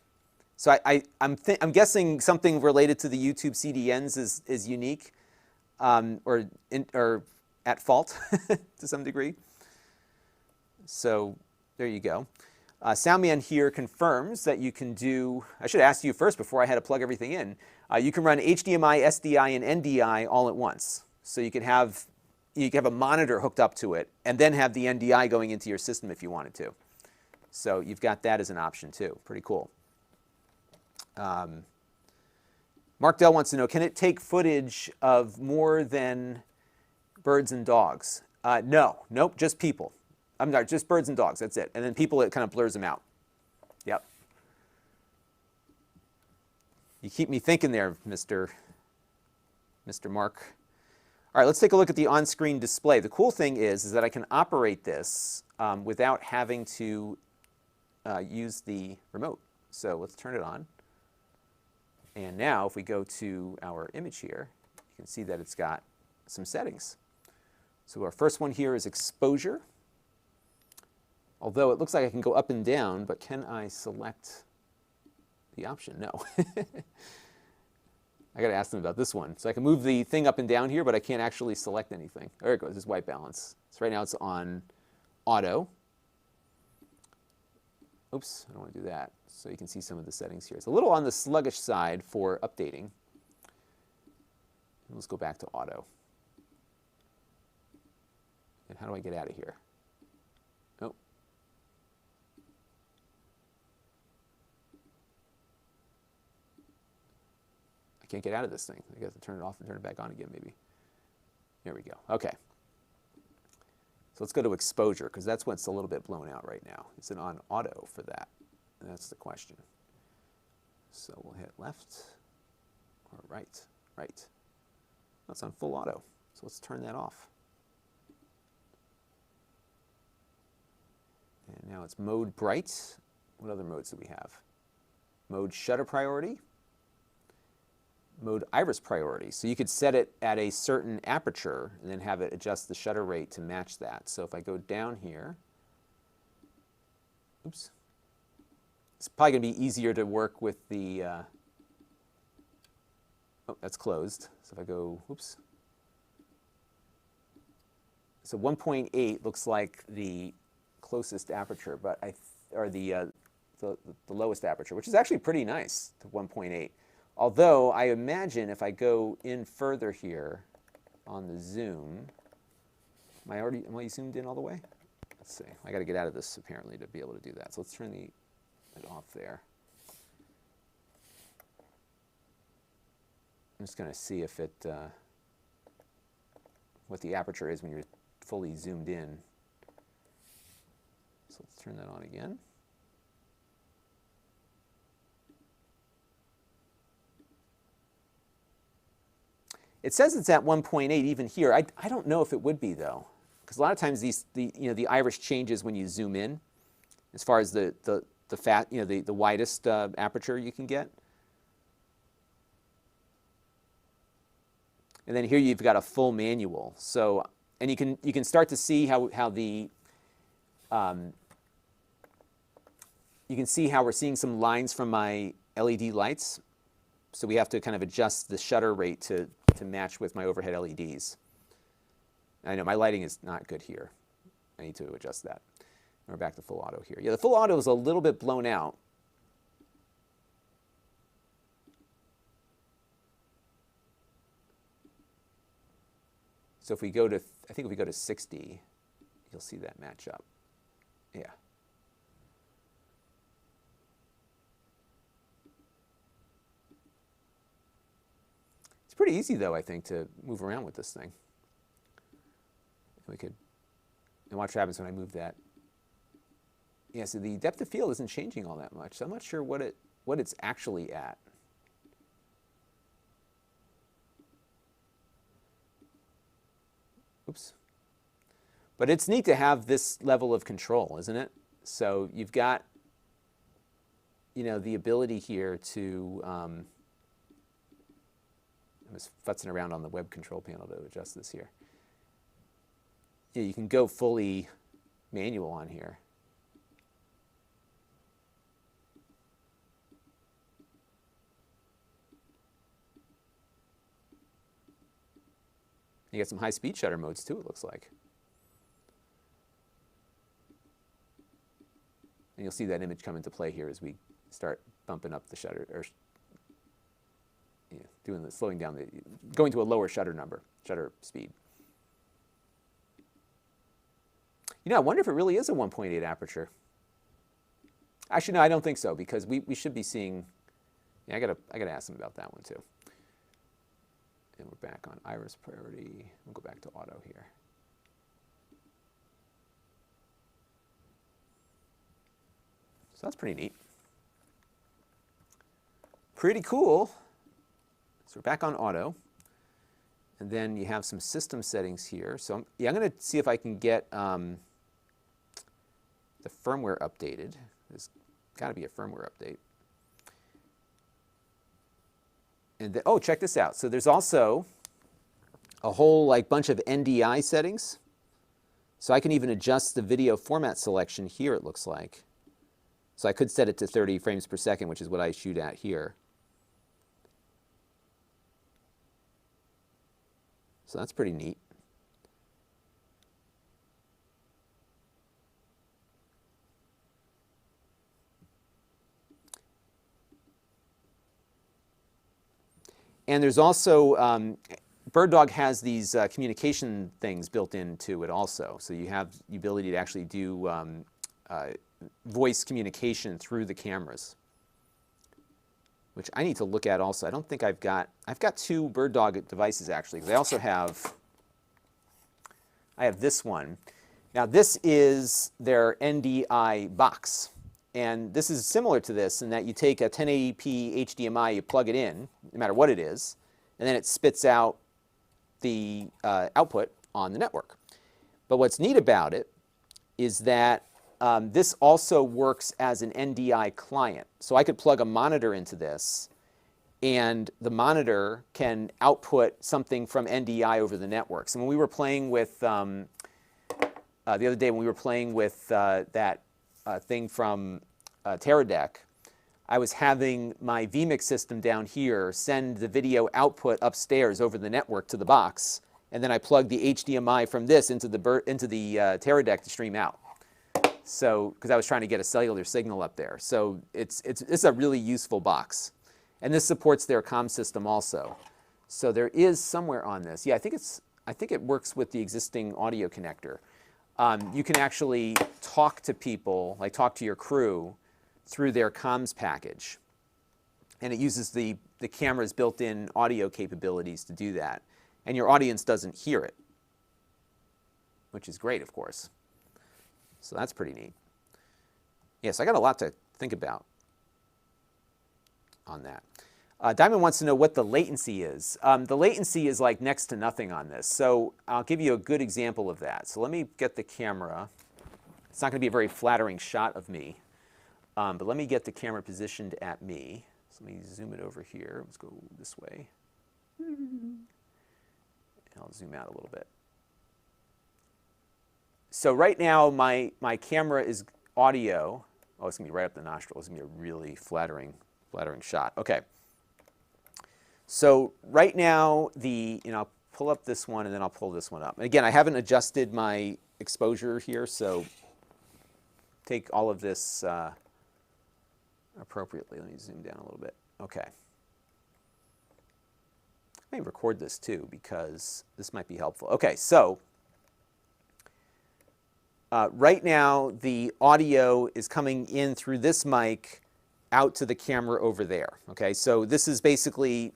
Speaker 1: So I'm guessing something related to the YouTube CDNs is unique, or at fault to some degree. So there you go. Soundman here confirms that you can do, I should ask you first before I had to plug everything in, you can run HDMI, SDI, and NDI all at once. So you can have a monitor hooked up to it and then have the NDI going into your system if you wanted to. So you've got that as an option too. Pretty cool. Mark Dell wants to know, can it take footage of more than birds and dogs? No, nope, just people. I'm not, just birds and dogs, that's it. And then people, it kind of blurs them out. Yep. You keep me thinking there, Mr. Mark. All right, let's take a look at the on-screen display. The cool thing is that I can operate this without having to use the remote. So let's turn it on. And now if we go to our image here, you can see that it's got some settings. So our first one here is exposure. Although it looks like I can go up and down, but can I select the option? No. I got to ask them about this one. So I can move the thing up and down here, but I can't actually select anything. There it goes, this white balance. So right now it's on auto. Oops, I don't want to do that. So you can see some of the settings here. It's a little on the sluggish side for updating. Let's go back to auto. And how do I get out of here? Oh. I can't get out of this thing. I got to turn it off and turn it back on again, maybe. There we go. Okay. So let's go to exposure, because that's what's a little bit blown out right now. Is it on auto for that? And that's the question. So we'll hit left or right. Right. That's on full auto. So let's turn that off. And now it's mode bright. What other modes do we have? Mode shutter priority. Mode iris priority. So you could set it at a certain aperture and then have it adjust the shutter rate to match that. So if I go down here, oops, it's probably going to be easier to work with the, oh, that's closed. So if I go, oops. So 1.8 looks like the closest aperture, but or the lowest aperture, which is actually pretty nice to 1.8. Although I imagine if I go in further here on the zoom, am I zoomed in all the way? Let's see. I got to get out of this apparently to be able to do that. So let's turn it off there. I'm just going to see if it what the aperture is when you're fully zoomed in. So let's turn that on again. It says it's at 1.8 even here. I don't know if it would be, though. because a lot of times the iris changes when you zoom in, as far as the widest aperture you can get. And then here you've got a full manual. So, and you can start to see how the you can see how we're seeing some lines from my LED lights. So we have to kind of adjust the shutter rate to match with my overhead LEDs. I know my lighting is not good here. I need to adjust that. We're back to full auto here. Yeah, the full auto is a little bit blown out. So if we go to, I think if we go to 60, you'll see that match up. Yeah. It's pretty easy though, I think, to move around with this thing. We could, and watch what happens when I move that. Yeah, so the depth of field isn't changing all that much. So I'm not sure what it's actually at. Oops. But it's neat to have this level of control, isn't it? So you've got, the ability here to, I'm just futzing around on the web control panel to adjust this here. Yeah, you can go fully manual on here. You got some high-speed shutter modes too, it looks like. And you'll see that image come into play here as we start bumping up the shutter, or slowing down going to a lower shutter speed. I wonder if it really is a 1.8 aperture. Actually, no, I don't think so, because we should be seeing. Yeah, I gotta ask them about that one too. And we're back on iris priority. We'll go back to auto here. So that's pretty neat. Pretty cool. So we're back on auto. And then you have some system settings here. So I'm going to see if I can get the firmware updated. There's got to be a firmware update. And then, oh, check this out. So there's also a whole bunch of NDI settings. So I can even adjust the video format selection here, it looks like. So I could set it to 30 frames per second, which is what I shoot at here. So that's pretty neat. And there's also, BirdDog has these communication things built into it also. So you have the ability to actually do voice communication through the cameras, which I need to look at also. I don't think I've got two BirdDog devices actually, because I also have, this one. Now this is their NDI box. And this is similar to this in that you take a 1080p HDMI, you plug it in, no matter what it is, and then it spits out the output on the network. But what's neat about it is that this also works as an NDI client. So I could plug a monitor into this, and the monitor can output something from NDI over the network. So when we were playing with, the other day when we were playing with that thing from Teradek, I was having my vMix system down here send the video output upstairs over the network to the box, and then I plugged the HDMI from this into the Teradek to stream out. So, because I was trying to get a cellular signal up there. So it's a really useful box. And this supports their comm system also. So there is somewhere on this. Yeah, I think it works with the existing audio connector. You can actually talk to people, like talk to your crew, through their comms package. And it uses the camera's built-in audio capabilities to do that. And your audience doesn't hear it, which is great, of course. So that's pretty neat. Yes, I got a lot to think about on that. Diamond wants to know what the latency is. The latency is like next to nothing on this. So I'll give you a good example of that. So let me get the camera. It's not going to be a very flattering shot of me. But let me get the camera positioned at me. So let me zoom it over here. Let's go this way. And I'll zoom out a little bit. So right now, my camera is audio. Oh, it's going to be right up the nostril. It's going to be a really flattering shot. OK. So right now, I'll pull up this one, and then I'll pull this one up. And again, I haven't adjusted my exposure here, so take all of this appropriately. Let me zoom down a little bit. OK. I may record this, too, because this might be helpful. OK, so right now, the audio is coming in through this mic out to the camera over there. OK, so this is basically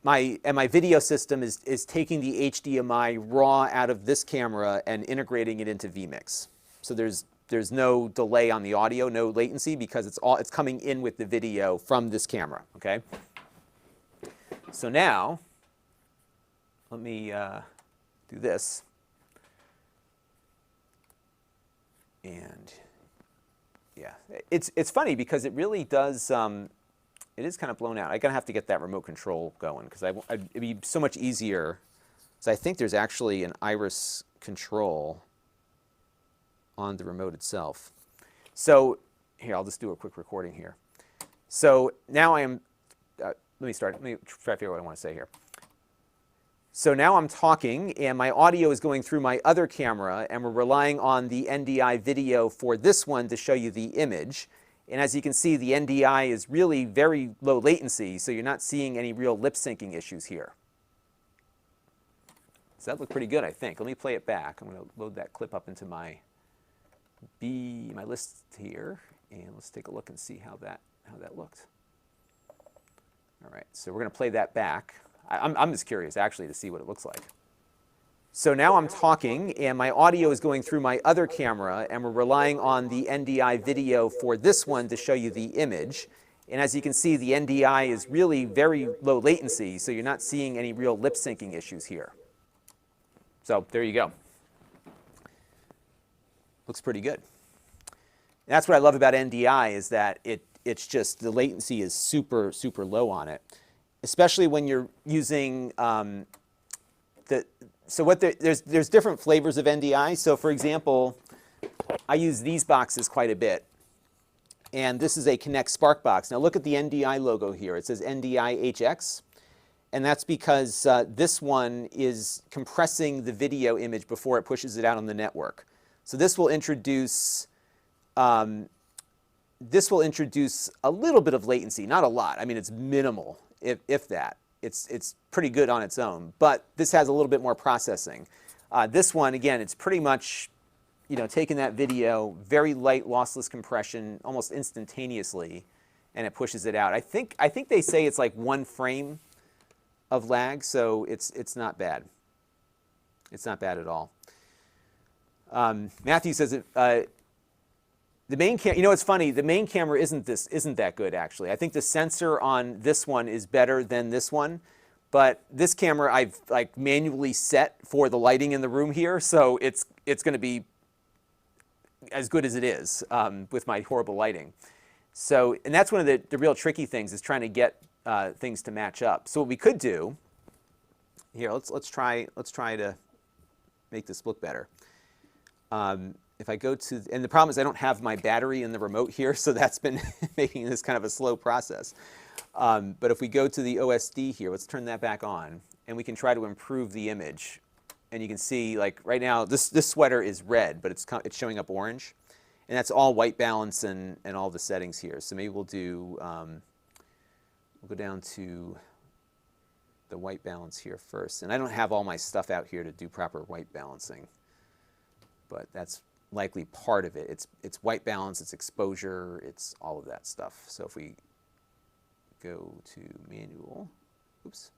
Speaker 1: my video system is taking the HDMI raw out of this camera and integrating it into vMix. So there's no delay on the audio, no latency, because it's coming in with the video from this camera. OK. So now let me do this, and yeah, it's funny because it really does. It is kind of blown out. I'm going to have to get that remote control going because it'd be so much easier. So I think there's actually an iris control on the remote itself. So here, I'll just do a quick recording here. So now I am, let me try to figure out what I want to say here. So now I'm talking, and my audio is going through my other camera, and we're relying on the NDI video for this one to show you the image. And as you can see, the NDI is really very low latency, so you're not seeing any real lip syncing issues here. So that looked pretty good, I think. Let me play it back. I'm going to load that clip up into my list here, and let's take a look and see how that looked. All right, so we're going to play that back. I'm just curious, actually, to see what it looks like. So now I'm talking, and my audio is going through my other camera, and we're relying on the NDI video for this one to show you the image. And as you can see, the NDI is really very low latency, so you're not seeing any real lip syncing issues here. So there you go. Looks pretty good. And that's what I love about NDI is that it's just the latency is super, super low on it, especially when you're using there's different flavors of NDI. So for example, I use these boxes quite a bit. And this is a Connect Spark box. Now look at the NDI logo here. It says NDI HX. And that's because this one is compressing the video image before it pushes it out on the network. So this will introduce a little bit of latency, not a lot. I mean, it's minimal, if that. It's pretty good on its own, but this has a little bit more processing. This one, again, it's pretty much, taking that video, very light lossless compression, almost instantaneously, and it pushes it out. I think they say it's like 1 frame of lag, so it's not bad. It's not bad at all. Matthew says the main camera. It's funny. The main camera isn't that good actually. I think the sensor on this one is better than this one, but this camera I've like manually set for the lighting in the room here, so it's going to be as good as it is with my horrible lighting. So, and that's one of the real tricky things is trying to get things to match up. So what we could do here, let's try to make this look better. If I go to, and the problem is I don't have my battery in the remote here, so that's been making this kind of a slow process. But if we go to the OSD here, let's turn that back on, and we can try to improve the image. And you can see, like right now, this sweater is red, but it's showing up orange, and that's all white balance and all the settings here. So maybe we'll do, we'll go down to the white balance here first. And I don't have all my stuff out here to do proper white balancing, but that's likely part of it. It's white balance, it's exposure, it's all of that stuff. So if we go to manual, oops,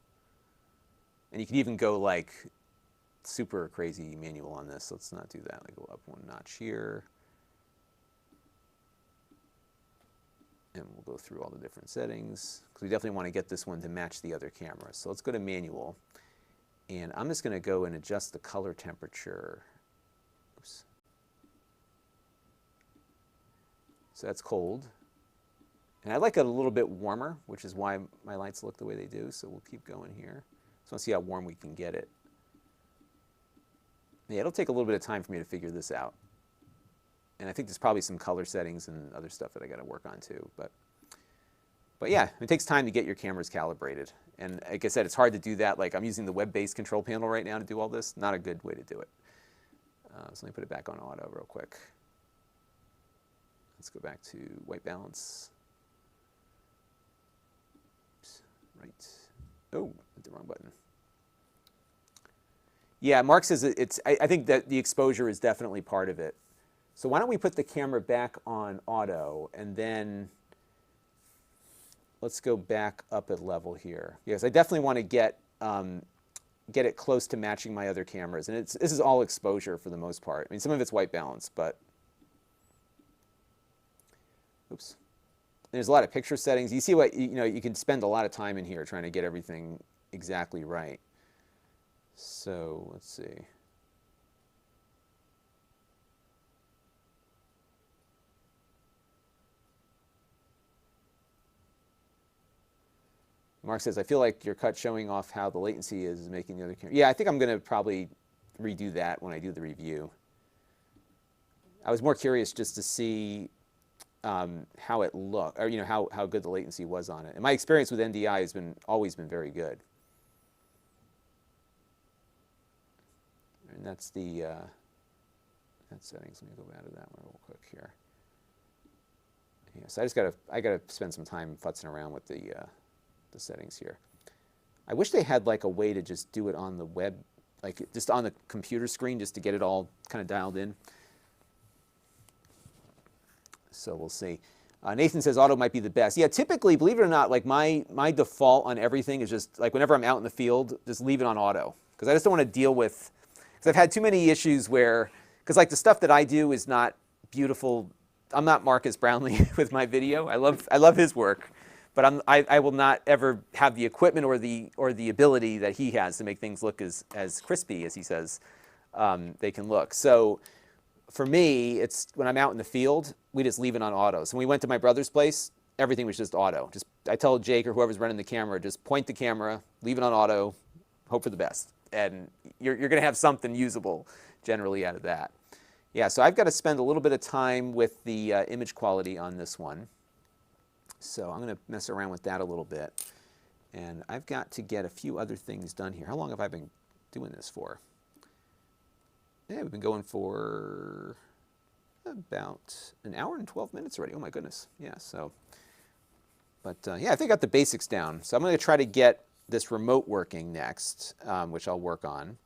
Speaker 1: and you can even go like super crazy manual on this. Let's not do that. I go up 1 notch here. And we'll go through all the different settings because we definitely want to get this one to match the other cameras. So let's go to manual. And I'm just going to go and adjust the color temperature. Oops. So that's cold. And I like it a little bit warmer, which is why my lights look the way they do. So we'll keep going here. So let's see how warm we can get it. Yeah, it'll take a little bit of time for me to figure this out. And I think there's probably some color settings and other stuff that I got to work on too. But yeah, it takes time to get your cameras calibrated. And like I said, it's hard to do that. Like I'm using the web-based control panel right now to do all this. Not a good way to do it. So let me put it back on auto real quick. Let's go back to white balance. Oops, right. Oh, hit the wrong button. Yeah, Mark says I think that the exposure is definitely part of it. So why don't we put the camera back on auto, and then let's go back up at level here. Yes, I definitely want to get it close to matching my other cameras. And this is all exposure for the most part. I mean, some of it's white balance, but oops. There's a lot of picture settings. You see what, you can spend a lot of time in here trying to get everything exactly right. So let's see. Mark says, I feel like your cut showing off how the latency is making the other camera. Yeah, I think I'm going to probably redo that when I do the review. I was more curious just to see how it looked, or how good the latency was on it. And my experience with NDI has always been very good. And that's the that settings. Let me go out of that one real quick here. Yeah, so I gotta spend some time futzing around with the settings here. I wish they had like a way to just do it on the web, like just on the computer screen, just to get it all kind of dialed in. So we'll see. Nathan says auto might be the best. Yeah, typically, believe it or not, like my default on everything is just like whenever I'm out in the field, just leave it on auto, because I just don't want to deal with. Because I've had too many issues where, because like the stuff that I do is not beautiful. I'm not Marcus Brownlee with my video. I love his work, but I will not ever have the equipment or the ability that he has to make things look as crispy as he says they can look. So for me, it's when I'm out in the field, we just leave it on auto. So when we went to my brother's place, everything was just auto. I tell Jake or whoever's running the camera, just point the camera, leave it on auto, hope for the best. And you're going to have something usable generally out of that. Yeah, so I've got to spend a little bit of time with the image quality on this one. So I'm going to mess around with that a little bit. And I've got to get a few other things done here. How long have I been doing this for? Yeah, we've been going for about an hour and 12 minutes already. Oh my goodness. Yeah, so. But yeah, I think I got the basics down. So I'm going to try to get this remote working next, which I'll work on,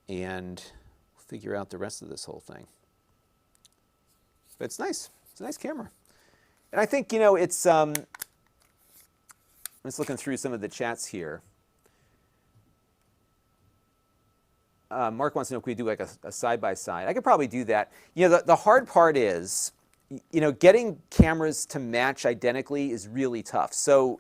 Speaker 1: and figure out the rest of this whole thing. But it's nice. It's a nice camera. And I think, it's, I'm just looking through some of the chats here. Mark wants to know if we do like a side-by-side. I could probably do that. The hard part is, getting cameras to match identically is really tough. So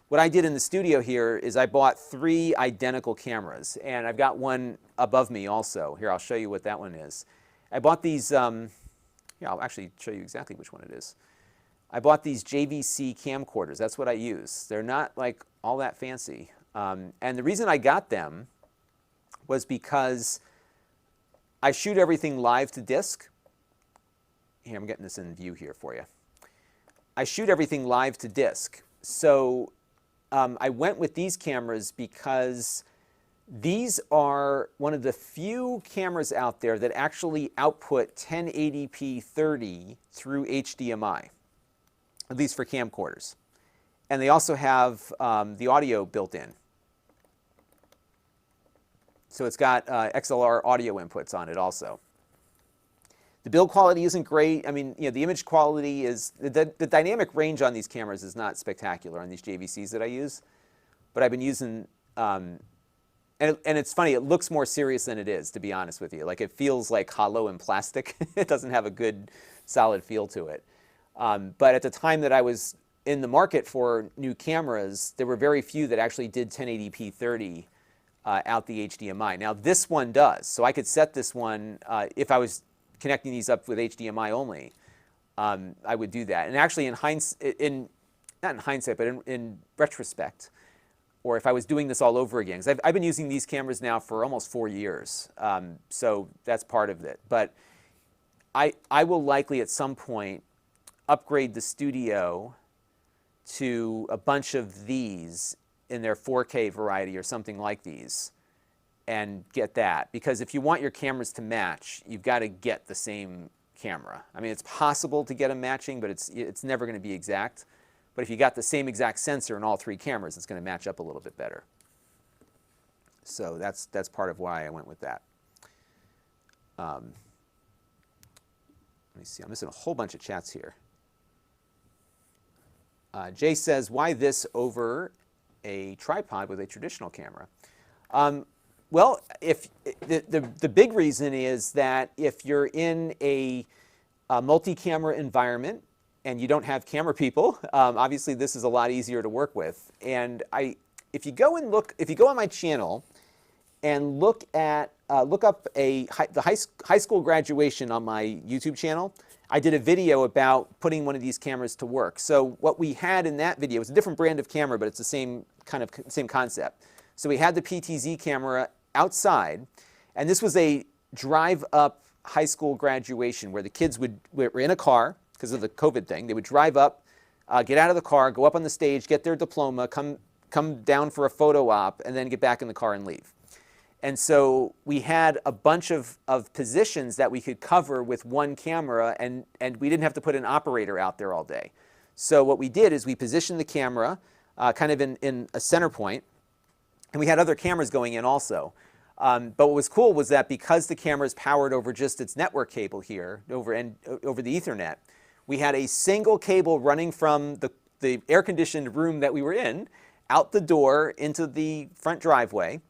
Speaker 1: what I did in the studio here is I bought 3 identical cameras, and I've got one above me also. Here, I'll show you what that one is. I bought these, yeah, I'll actually show you exactly which one it is. I bought these JVC camcorders. That's what I use. They're not like all that fancy. And the reason I got them was because I shoot everything live to disk. Here, I'm getting this in view here for you. I shoot everything live to disk. So I went with these cameras because these are one of the few cameras out there that actually output 1080p 30 through HDMI, at least for camcorders. And they also have the audio built in. So it's got XLR audio inputs on it also. The build quality isn't great. I mean, the image quality is, the dynamic range on these cameras is not spectacular on these JVCs that I use. But I've been using, and it's funny, it looks more serious than it is, to be honest with you. Like, it feels like hollow and plastic. It doesn't have a good, solid feel to it. But at the time that I was in the market for new cameras, there were very few that actually did 1080p 30 out the HDMI. Now this one does, so I could set this one, if I was connecting these up with HDMI only, I would do that. And actually in hindsight, not in hindsight, but in retrospect, or if I was doing this all over again, because I've been using these cameras now for almost 4 years, so that's part of it. But I will likely at some point upgrade the studio to a bunch of these in their 4K variety or something like these and get that. Because if you want your cameras to match, you've got to get the same camera. I mean, it's possible to get them matching, but it's never going to be exact. But if you got the same exact sensor in all 3 cameras, it's going to match up a little bit better. So that's part of why I went with that. Let me see, I'm missing a whole bunch of chats here. Jay says, why this over a tripod with a traditional camera? Well, if the big reason is that if you're in a multi-camera environment and you don't have camera people, obviously this is a lot easier to work with. And if you go on my channel and look up the high school graduation on my YouTube channel, I did a video about putting one of these cameras to work. So what we had in that video was a different brand of camera, but it's the same concept. So we had the PTZ camera outside, and this was a drive-up high school graduation where the kids were in a car because of the COVID thing. They would drive up, get out of the car, go up on the stage, get their diploma, come down for a photo op, and then get back in the car and leave. And so we had a bunch of positions that we could cover with one camera, and we didn't have to put an operator out there all day. So what we did is we positioned the camera kind of in a center point, and we had other cameras going in also. But what was cool was that because the camera is powered over just its network cable here, over the Ethernet, we had a single cable running from the air-conditioned room that we were in, out the door into the front driveway,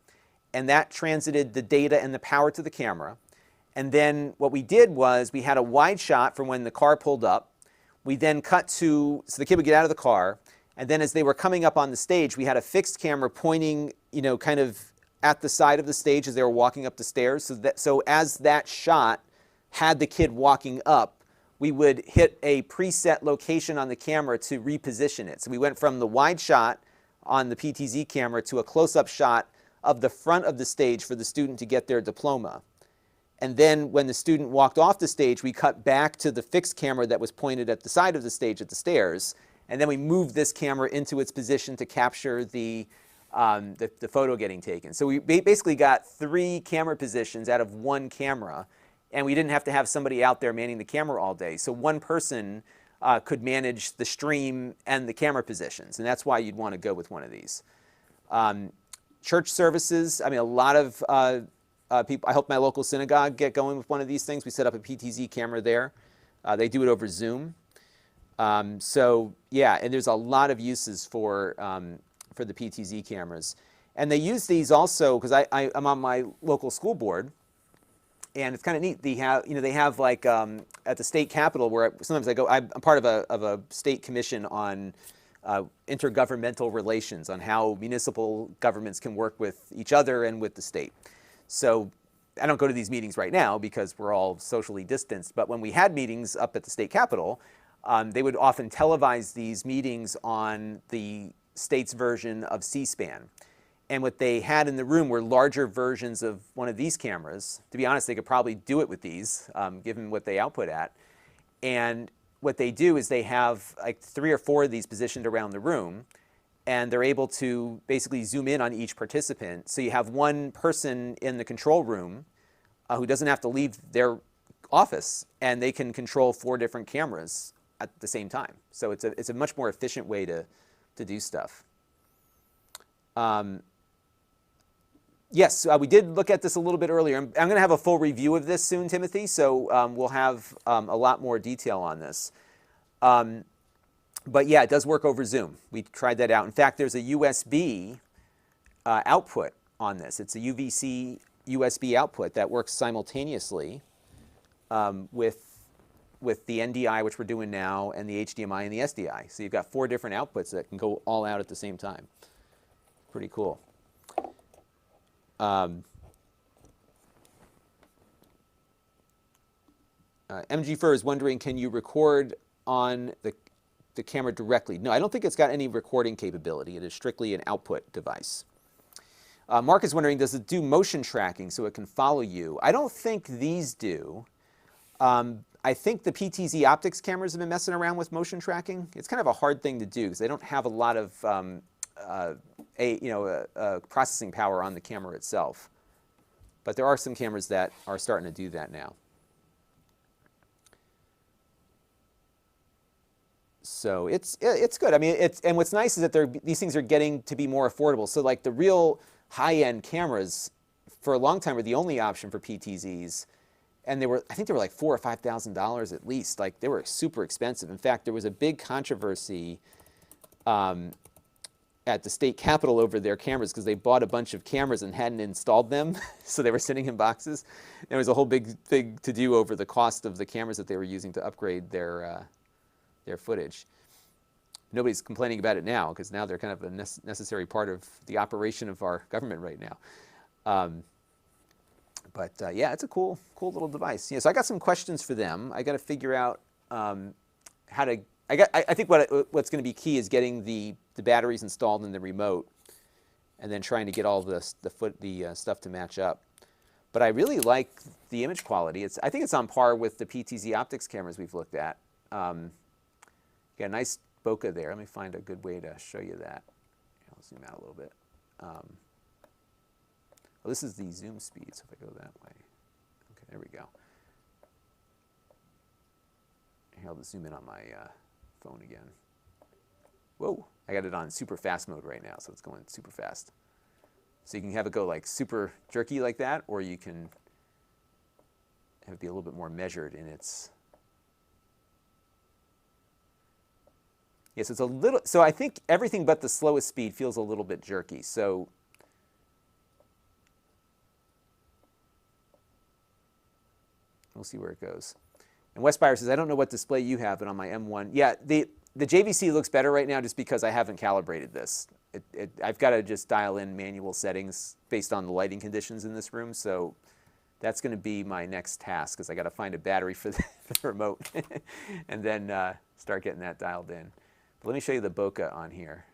Speaker 1: and that transited the data and the power to the camera. And then what we did was we had a wide shot from when the car pulled up. We then cut so the kid would get out of the car, and then as they were coming up on the stage, we had a fixed camera pointing, kind of at the side of the stage as they were walking up the stairs. So as that shot had the kid walking up, we would hit a preset location on the camera to reposition it. So we went from the wide shot on the PTZ camera to a close-up shot of the front of the stage for the student to get their diploma. And then when the student walked off the stage, we cut back to the fixed camera that was pointed at the side of the stage at the stairs, and then we moved this camera into its position to capture the photo getting taken. So we basically got 3 camera positions out of 1 camera, and we didn't have to have somebody out there manning the camera all day. So one person could manage the stream and the camera positions, and that's why you'd want to go with one of these. Church services, I mean, a lot of people, I helped my local synagogue get going with one of these things. We set up a PTZ camera there. They do it over Zoom. So yeah, and there's a lot of uses for the PTZ cameras. And they use these also, because I'm on my local school board, and it's kind of neat. They have like at the state capitol where sometimes I go, I'm part of a state commission on intergovernmental relations, on how municipal governments can work with each other and with the state. So I don't go to these meetings right now because we're all socially distanced, but when we had meetings up at the state capitol, they would often televise these meetings on the state's version of C-SPAN. And what they had in the room were larger versions of one of these cameras. To be honest, they could probably do it with these, given what they output at. And what they do is they have like 3 or 4 of these positioned around the room, and they're able to basically zoom in on each participant. So you have one person in the control room who doesn't have to leave their office, and they can control 4 different cameras at the same time. So it's a much more efficient way to do stuff. Yes, we did look at this a little bit earlier. I'm going to have a full review of this soon, Timothy, so we'll have a lot more detail on this. But yeah, it does work over Zoom. We tried that out. In fact, there's a USB output on this. It's a UVC USB output that works simultaneously with with the NDI, which we're doing now, and the HDMI and the SDI. So you've got 4 different outputs that can go all out at the same time. Pretty cool. MG Fur is wondering, can you record on the camera directly? No, I don't think it's got any recording capability. It is strictly an output device. Mark is wondering, does it do motion tracking so it can follow you? I don't think these do. I think the PTZ optics cameras have been messing around with motion tracking. It's kind of a hard thing to do because they don't have a lot of processing power on the camera itself. But there are some cameras that are starting to do that now. So it's good. I mean, and what's nice is that these things are getting to be more affordable. So like the real high-end cameras, for a long time, were the only option for PTZs, and I think they were like $4,000 or $5,000 at least. Like they were super expensive. In fact, there was a big controversy at the state capitol over their cameras because they bought a bunch of cameras and hadn't installed them, so they were sitting in boxes. There was a whole big to-do over the cost of the cameras that they were using to upgrade their footage. Nobody's complaining about it now because now they're kind of a necessary part of the operation of our government right now. Yeah, it's a cool little device. Yeah, so I got some questions for them. I got to figure out how to. I think what's going to be key is getting the batteries installed in the remote, and then trying to get all the stuff to match up. But I really like the image quality. I think it's on par with the PTZ optics cameras we've looked at. Got a nice bokeh there. Let me find a good way to show you that. I'll zoom out a little bit. Well, this is the zoom speed, so if I go that way. Okay, there we go. Here, I'll just zoom in on my phone again. Whoa, I got it on super fast mode right now, so it's going super fast. So you can have it go like super jerky like that, or you can have it be a little bit more measured in its. Yes, it's a little, so I think everything but the slowest speed feels a little bit jerky. So we'll see where it goes. And Westbuyer says, I don't know what display you have, but on my M1. Yeah, the JVC looks better right now just because I haven't calibrated this. I've got to just dial in manual settings based on the lighting conditions in this room. So that's going to be my next task because I got to find a battery for the remote and then start getting that dialed in. Let me show you the bokeh on here.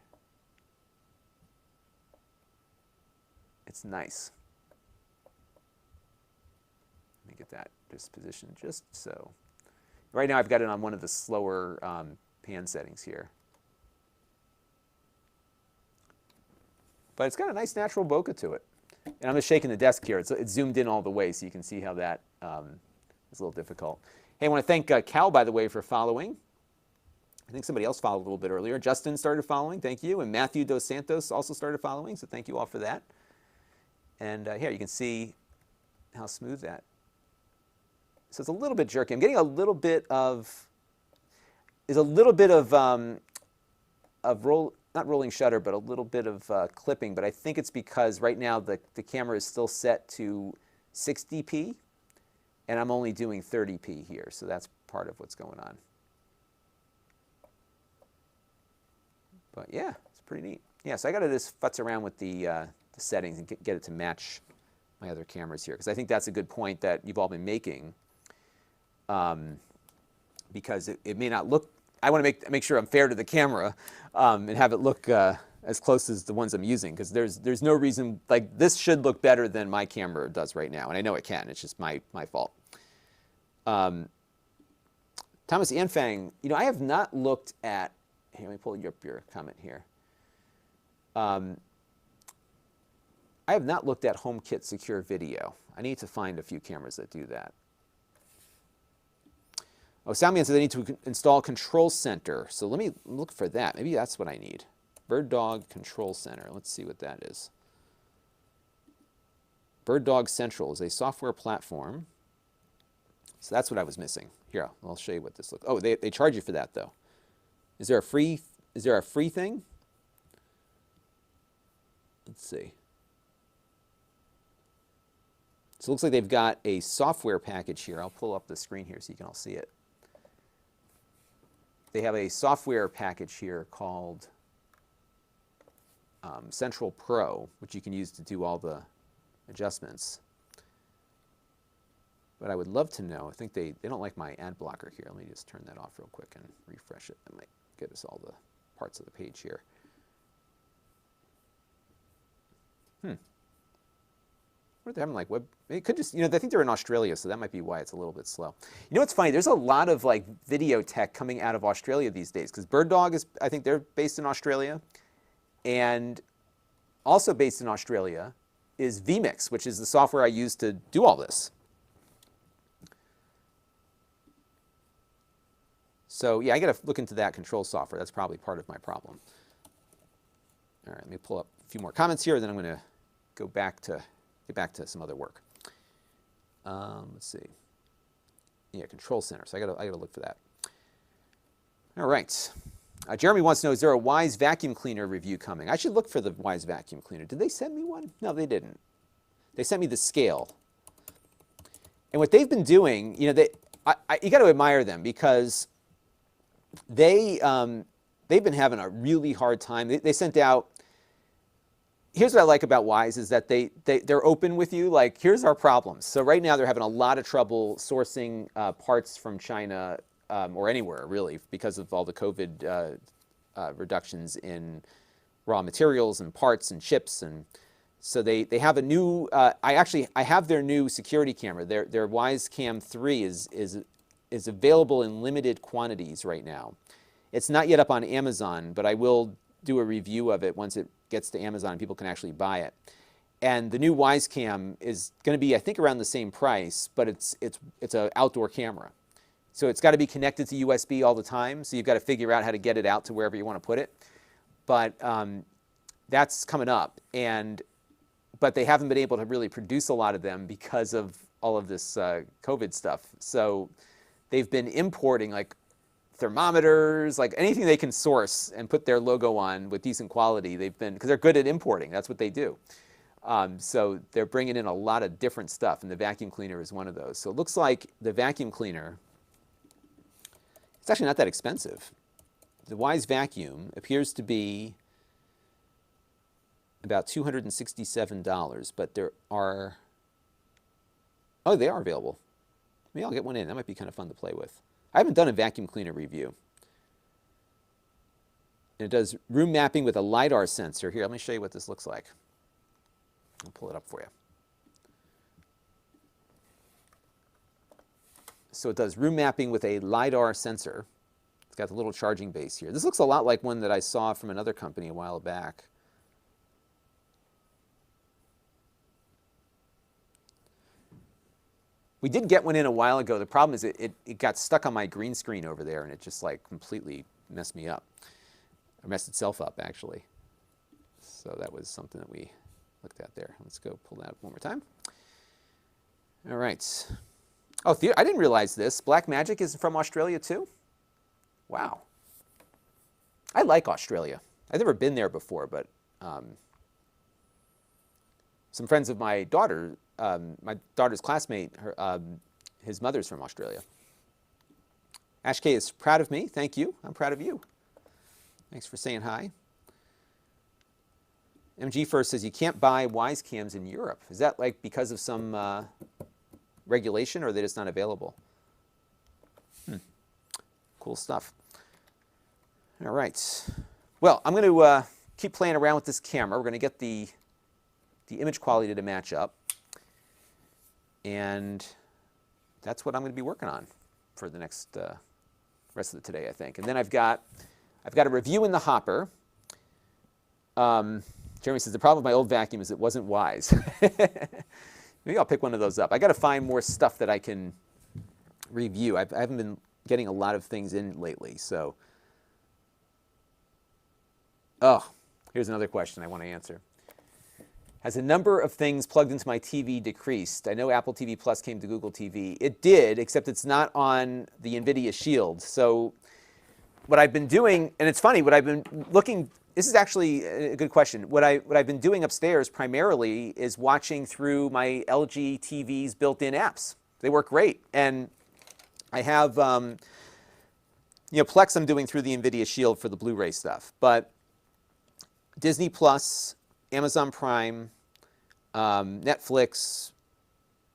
Speaker 1: It's nice. Let me get that just positioned just so. Right now I've got it on one of the slower pan settings here. But it's got a nice natural bokeh to it. And I'm just shaking the desk here. It's zoomed in all the way so you can see how that is a little difficult. Hey, I want to thank Cal, by the way, for following. I think somebody else followed a little bit earlier. Justin started following, thank you. And Matthew Dos Santos also started following, so thank you all for that. And here you can see how smooth that. So it's a little bit jerky. I'm getting a little bit of, not rolling shutter, but a little bit of clipping. But I think it's because right now the camera is still set to 60p, and I'm only doing 30p here. So that's part of what's going on. But yeah, it's pretty neat. Yeah, so I got to just futz around with the settings and get it to match my other cameras here, because I think that's a good point that you've all been making. Because it may not look. I want to make sure I'm fair to the camera and have it look as close as the ones I'm using, because there's no reason, like this should look better than my camera does right now, and I know it can. It's just my fault. Thomas Anfang, I have not looked at. Here, let me pull up your comment here. I have not looked at HomeKit Secure Video. I need to find a few cameras that do that. Oh, Soundman says I need to install Control Center. So let me look for that. Maybe that's what I need. BirdDog Control Center. Let's see what that is. BirdDog Central is a software platform. So that's what I was missing. Here, I'll show you what this looks. Oh, they charge you for that though. Is there a free thing? Let's see. So it looks like they've got a software package here. I'll pull up the screen here so you can all see it. they have a software package here called Central Pro, which you can use to do all the adjustments. But I would love to know, I think they don't like my ad blocker here. Let me just turn that off real quick and refresh it. That might get us all the parts of the page here. What are they having, like web? It could just, I think they're in Australia, so that might be why it's a little bit slow. You know what's funny? There's a lot of like video tech coming out of Australia these days, because BirdDog is, I think they're based in Australia, and also based in Australia is vMix, which is the software I use to do all this. So yeah, I got to look into that control software. That's probably part of my problem. All right, let me pull up a few more comments here, then I'm going to go back to get back to some other work. Let's see. Yeah, control center. So I got to look for that. All right. Jeremy wants to know, is there a Wise vacuum cleaner review coming? I should look for the Wise vacuum cleaner. Did they send me one? No, they didn't. They sent me the scale. And what they've been doing, you got to admire them, because they've been having a really hard time. They sent out, here's what I like about Wise, is that they're open with you, like, here's our problems. So right now they're having a lot of trouble sourcing parts from China or anywhere, really, because of all the COVID reductions in raw materials and parts and chips. And so they have a new, I have their new security camera. Their Wise Cam 3 is available in limited quantities right now. It's not yet up on Amazon, but I will do a review of it once it gets to Amazon and people can actually buy it. And the new Wise Cam is going to be, I think, around the same price, but it's an outdoor camera. So it's got to be connected to USB all the time, so you've got to figure out how to get it out to wherever you want to put it. But that's coming up. But they haven't been able to really produce a lot of them because of all of this COVID stuff. So they've been importing like thermometers, like anything they can source and put their logo on with decent quality. They've been, because they're good at importing, that's what they do. So they're bringing in a lot of different stuff, and the vacuum cleaner is one of those. So it looks like the vacuum cleaner, it's actually not that expensive. The Wise Vacuum appears to be about $267, but there are, oh, they are available. Maybe I'll get one in. That might be kind of fun to play with. I haven't done a vacuum cleaner review. And it does room mapping with a LiDAR sensor. Here, let me show you what this looks like. I'll pull it up for you. So it does room mapping with a LiDAR sensor. It's got the little charging base here. This looks a lot like one that I saw from another company a while back. We did get one in a while ago. The problem is it got stuck on my green screen over there, and it just like completely messed me up. Or messed itself up, actually. So that was something that we looked at there. Let's go pull that up one more time. All right. Oh, I didn't realize this. Black Magic is from Australia too? Wow. I like Australia. I've never been there before, but some friends of my daughter's classmate, his mother's from Australia. Ash K is proud of me. Thank you. I'm proud of you. Thanks for saying hi. MG First says you can't buy Wise Cams in Europe. Is that like because of some regulation, or are they just not available? Cool stuff. All right. Well, I'm going to keep playing around with this camera. We're going to get the image quality to match up. And that's what I'm going to be working on for the next rest of the today, I think. And then I've got a review in the hopper. Jeremy says, the problem with my old vacuum is it wasn't Wise. Maybe I'll pick one of those up. I got to find more stuff that I can review. I haven't been getting a lot of things in lately, so. Oh, here's another question I want to answer. Has the number of things plugged into my TV decreased? I know Apple TV Plus came to Google TV. It did, except it's not on the NVIDIA Shield. So what I've been doing, and it's funny, what I've been looking, this is actually a good question. What I've been doing upstairs primarily is watching through my LG TV's built-in apps. They work great. And I have, Plex I'm doing through the NVIDIA Shield for the Blu-ray stuff, but Disney Plus, Amazon Prime, Netflix,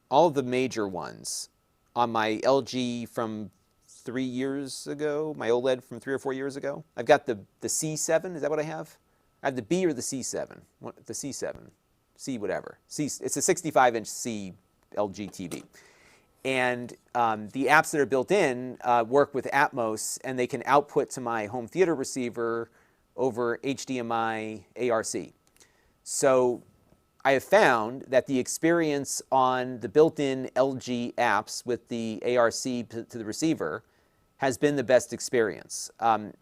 Speaker 1: all of the major ones on my LG from 3 years ago, my OLED from 3 or 4 years ago. I've got the C7, is that what I have? I have the B or the C7, the C7, C whatever. It's a 65-inch C LG TV. And the apps that are built in work with Atmos, and they can output to my home theater receiver over HDMI ARC. So I have found that the experience on the built-in LG apps with the ARC to the receiver has been the best experience.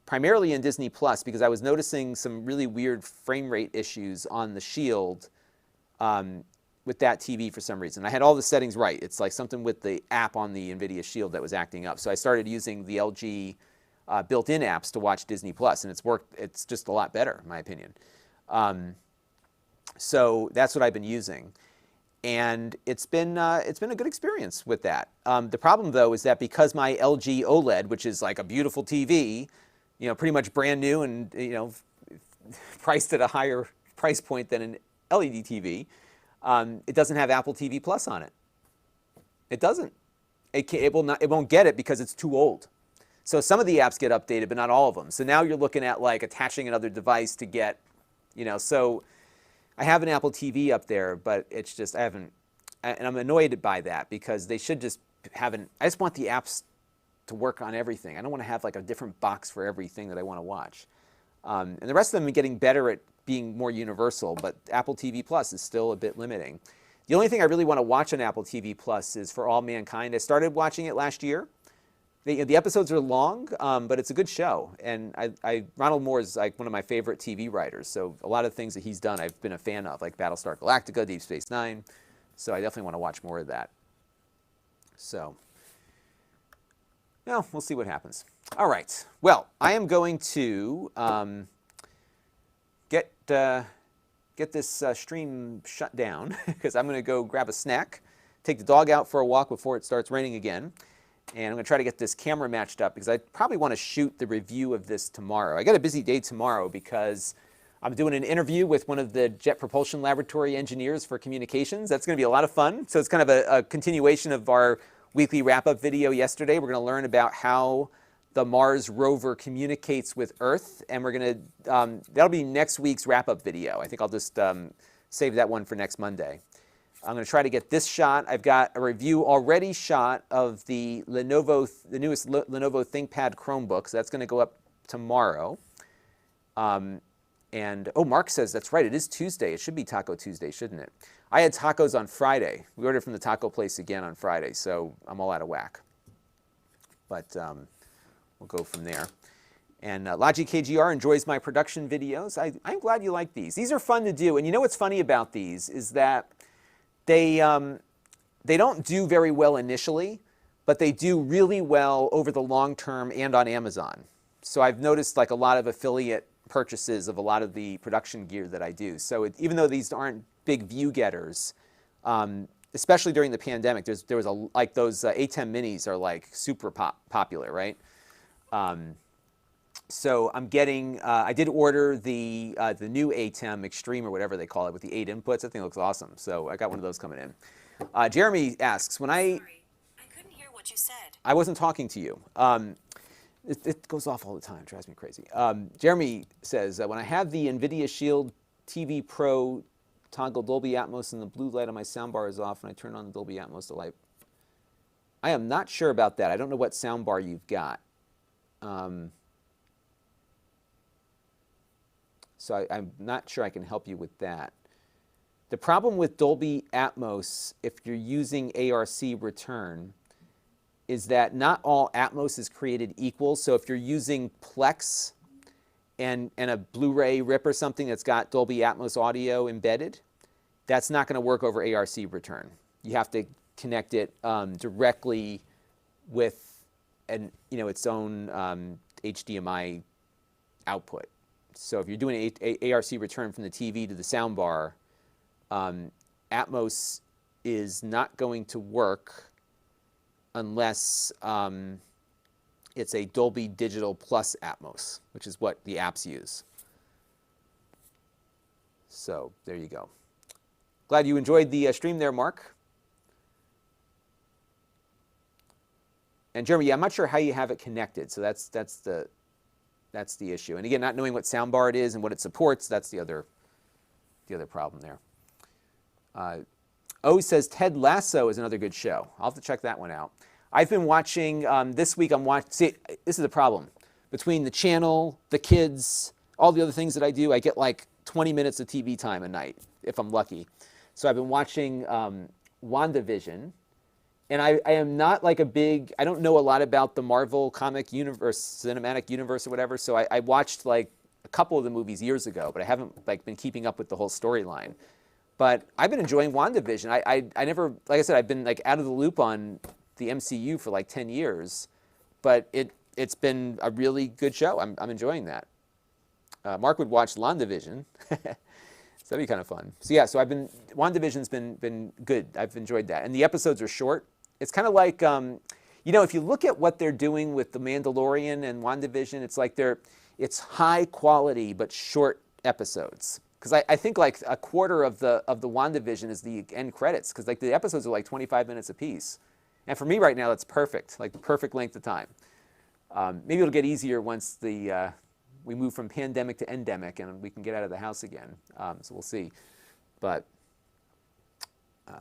Speaker 1: Primarily in Disney Plus, because I was noticing some really weird frame rate issues on the Shield with that TV for some reason. I had all the settings right. It's like something with the app on the NVIDIA Shield that was acting up. So I started using the LG built-in apps to watch Disney Plus, and it's worked. It's just a lot better, in my opinion. So that's what I've been using, and it's been a good experience with that. The problem, though, is that because my LG OLED, which is like a beautiful TV, pretty much brand new and priced at a higher price point than an LED TV, it doesn't have Apple TV Plus on it. It doesn't. It won't get it because it's too old. So some of the apps get updated, but not all of them. So now you're looking at like attaching another device to get, so I have an Apple TV up there, but it's just, and I'm annoyed by that because they should just I just want the apps to work on everything. I don't want to have like a different box for everything that I want to watch. And the rest of them are getting better at being more universal, but Apple TV Plus is still a bit limiting. The only thing I really want to watch on Apple TV Plus is For All Mankind. I started watching it last year. The episodes are long, but it's a good show. And Ronald Moore is like one of my favorite TV writers. So a lot of things that he's done I've been a fan of, like Battlestar Galactica, Deep Space Nine. So I definitely want to watch more of that. So, we'll see what happens. All right. Well, I am going to get this stream shut down because I'm going to go grab a snack, take the dog out for a walk before it starts raining again. And I'm going to try to get this camera matched up because I probably want to shoot the review of this tomorrow. I got a busy day tomorrow because I'm doing an interview with one of the Jet Propulsion Laboratory engineers for communications. That's going to be a lot of fun. So it's kind of a continuation of our weekly wrap-up video yesterday. We're going to learn about how the Mars rover communicates with Earth. And we're going to, that'll be next week's wrap-up video. I think I'll just save that one for next Monday. I'm going to try to get this shot. I've got a review already shot of the newest Lenovo ThinkPad Chromebook. So that's going to go up tomorrow. And, Mark says that's right. It is Tuesday. It should be Taco Tuesday, shouldn't it? I had tacos on Friday. We ordered from the taco place again on Friday, so I'm all out of whack. But we'll go from there. And Logic KGR enjoys my production videos. I'm glad you like these. These are fun to do. And you know what's funny about these is that they don't do very well initially, but they do really well over the long term and on Amazon. So I've noticed like a lot of affiliate purchases of a lot of the production gear that I do. So even though these aren't big view getters, especially during the pandemic, there was like those A10 minis are like super popular, right? So I'm getting, I did order the new A10 Extreme or whatever they call it with the 8 inputs. I think it looks awesome. So I got one of those coming in. Jeremy asks, Sorry, I couldn't hear what you said. I wasn't talking to you. It goes off all the time. It drives me crazy. Jeremy says, when I have the NVIDIA Shield TV Pro toggle Dolby Atmos and the blue light on my soundbar is off and I turn on the Dolby Atmos, the light. I am not sure about that. I don't know what soundbar you've got. So I'm not sure I can help you with that. The problem with Dolby Atmos, if you're using ARC return, is that not all Atmos is created equal. So if you're using Plex and a Blu-ray rip or something that's got Dolby Atmos audio embedded, that's not going to work over ARC return. You have to connect it directly with its own HDMI output. So if you're doing an ARC return from the TV to the soundbar, Atmos is not going to work unless It's a Dolby Digital Plus Atmos, which is what the apps use. So there you go. Glad you enjoyed the stream there, Mark. And Jeremy, yeah, I'm not sure how you have it connected, so that's the issue. And again, not knowing what soundbar it is and what it supports, that's the other problem there. O says Ted Lasso is another good show. I'll have to check that one out. I've been watching, this week I'm watching, see, this is the problem. Between the channel, the kids, all the other things that I do, I get like 20 minutes of TV time a night, if I'm lucky. So I've been watching WandaVision, and I am not like I don't know a lot about the Marvel comic universe, cinematic universe or whatever, so I watched like a couple of the movies years ago, but I haven't like been keeping up with the whole storyline. But I've been enjoying WandaVision. I never, like I said, I've been like out of the loop on the MCU for like 10 years, but it's been a really good show. I'm enjoying that. Mark would watch Lon.TV, so that'd be kind of fun. So yeah, so WandaVision's been good. I've enjoyed that, and the episodes are short. It's kind of like, you know, if you look at what they're doing with The Mandalorian and WandaVision, it's like it's high quality but short episodes. Because I think like a quarter of the WandaVision is the end credits, because like the episodes are like 25 minutes apiece. And for me right now, that's perfect, like the perfect length of time. Maybe it'll get easier once we move from pandemic to endemic and we can get out of the house again. So we'll see. But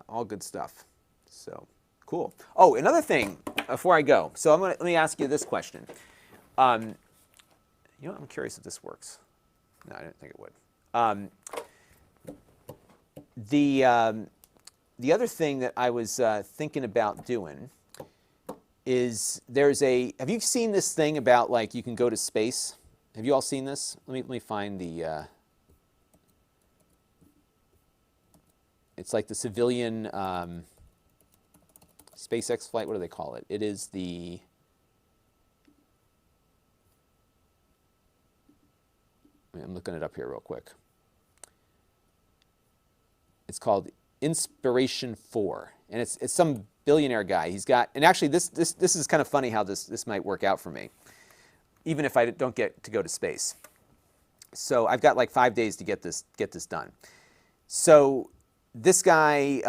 Speaker 1: all good stuff. So cool. Oh, another thing before I go. So let me ask you this question. You know, I'm curious if this works. No, I didn't think it would. The other thing that I was thinking about doing is have you seen this thing about like you can go to space? Have you all seen this? Let me find the, it's like the civilian SpaceX flight, what do they call it? It is I'm looking it up here real quick. It's called Inspiration 4, and it's some billionaire guy. He's got, and actually this is kind of funny how this might work out for me, even if I don't get to go to space. So I've got like 5 days to get this done. So this guy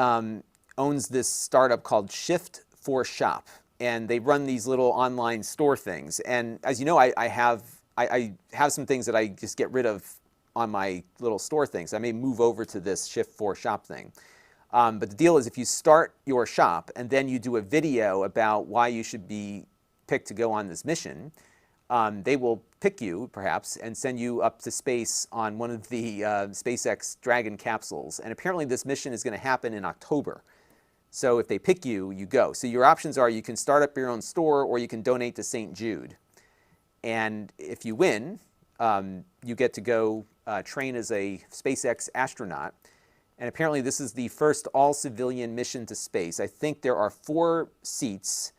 Speaker 1: owns this startup called Shift4 Shop, and they run these little online store things. And as you know, I have some things that I just get rid of on my little store things. I may move over to this Shift4 Shop thing. But the deal is if you start your shop and then you do a video about why you should be picked to go on this mission, they will pick you, perhaps, and send you up to space on one of the SpaceX Dragon capsules. And apparently this mission is going to happen in October. So if they pick you, you go. So your options are you can start up your own store or you can donate to St. Jude. And if you win, you get to go train as a SpaceX astronaut. And apparently this is the first all-civilian mission to space. I think there are 4 seats.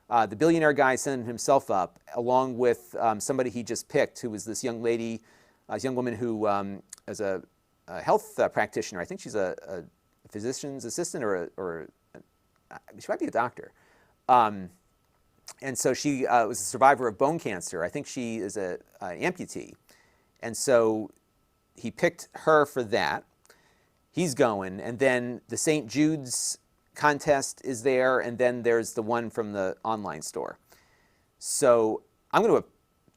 Speaker 1: The billionaire guy sent himself up, along with somebody he just picked, who was this young lady, this young woman who is a health practitioner. I think she's a physician's assistant or she might be a doctor. And so she was a survivor of bone cancer. I think she is an amputee. And so he picked her for that. He's going. And then the St. Jude's contest is there. And then there's the one from the online store. So I'm going to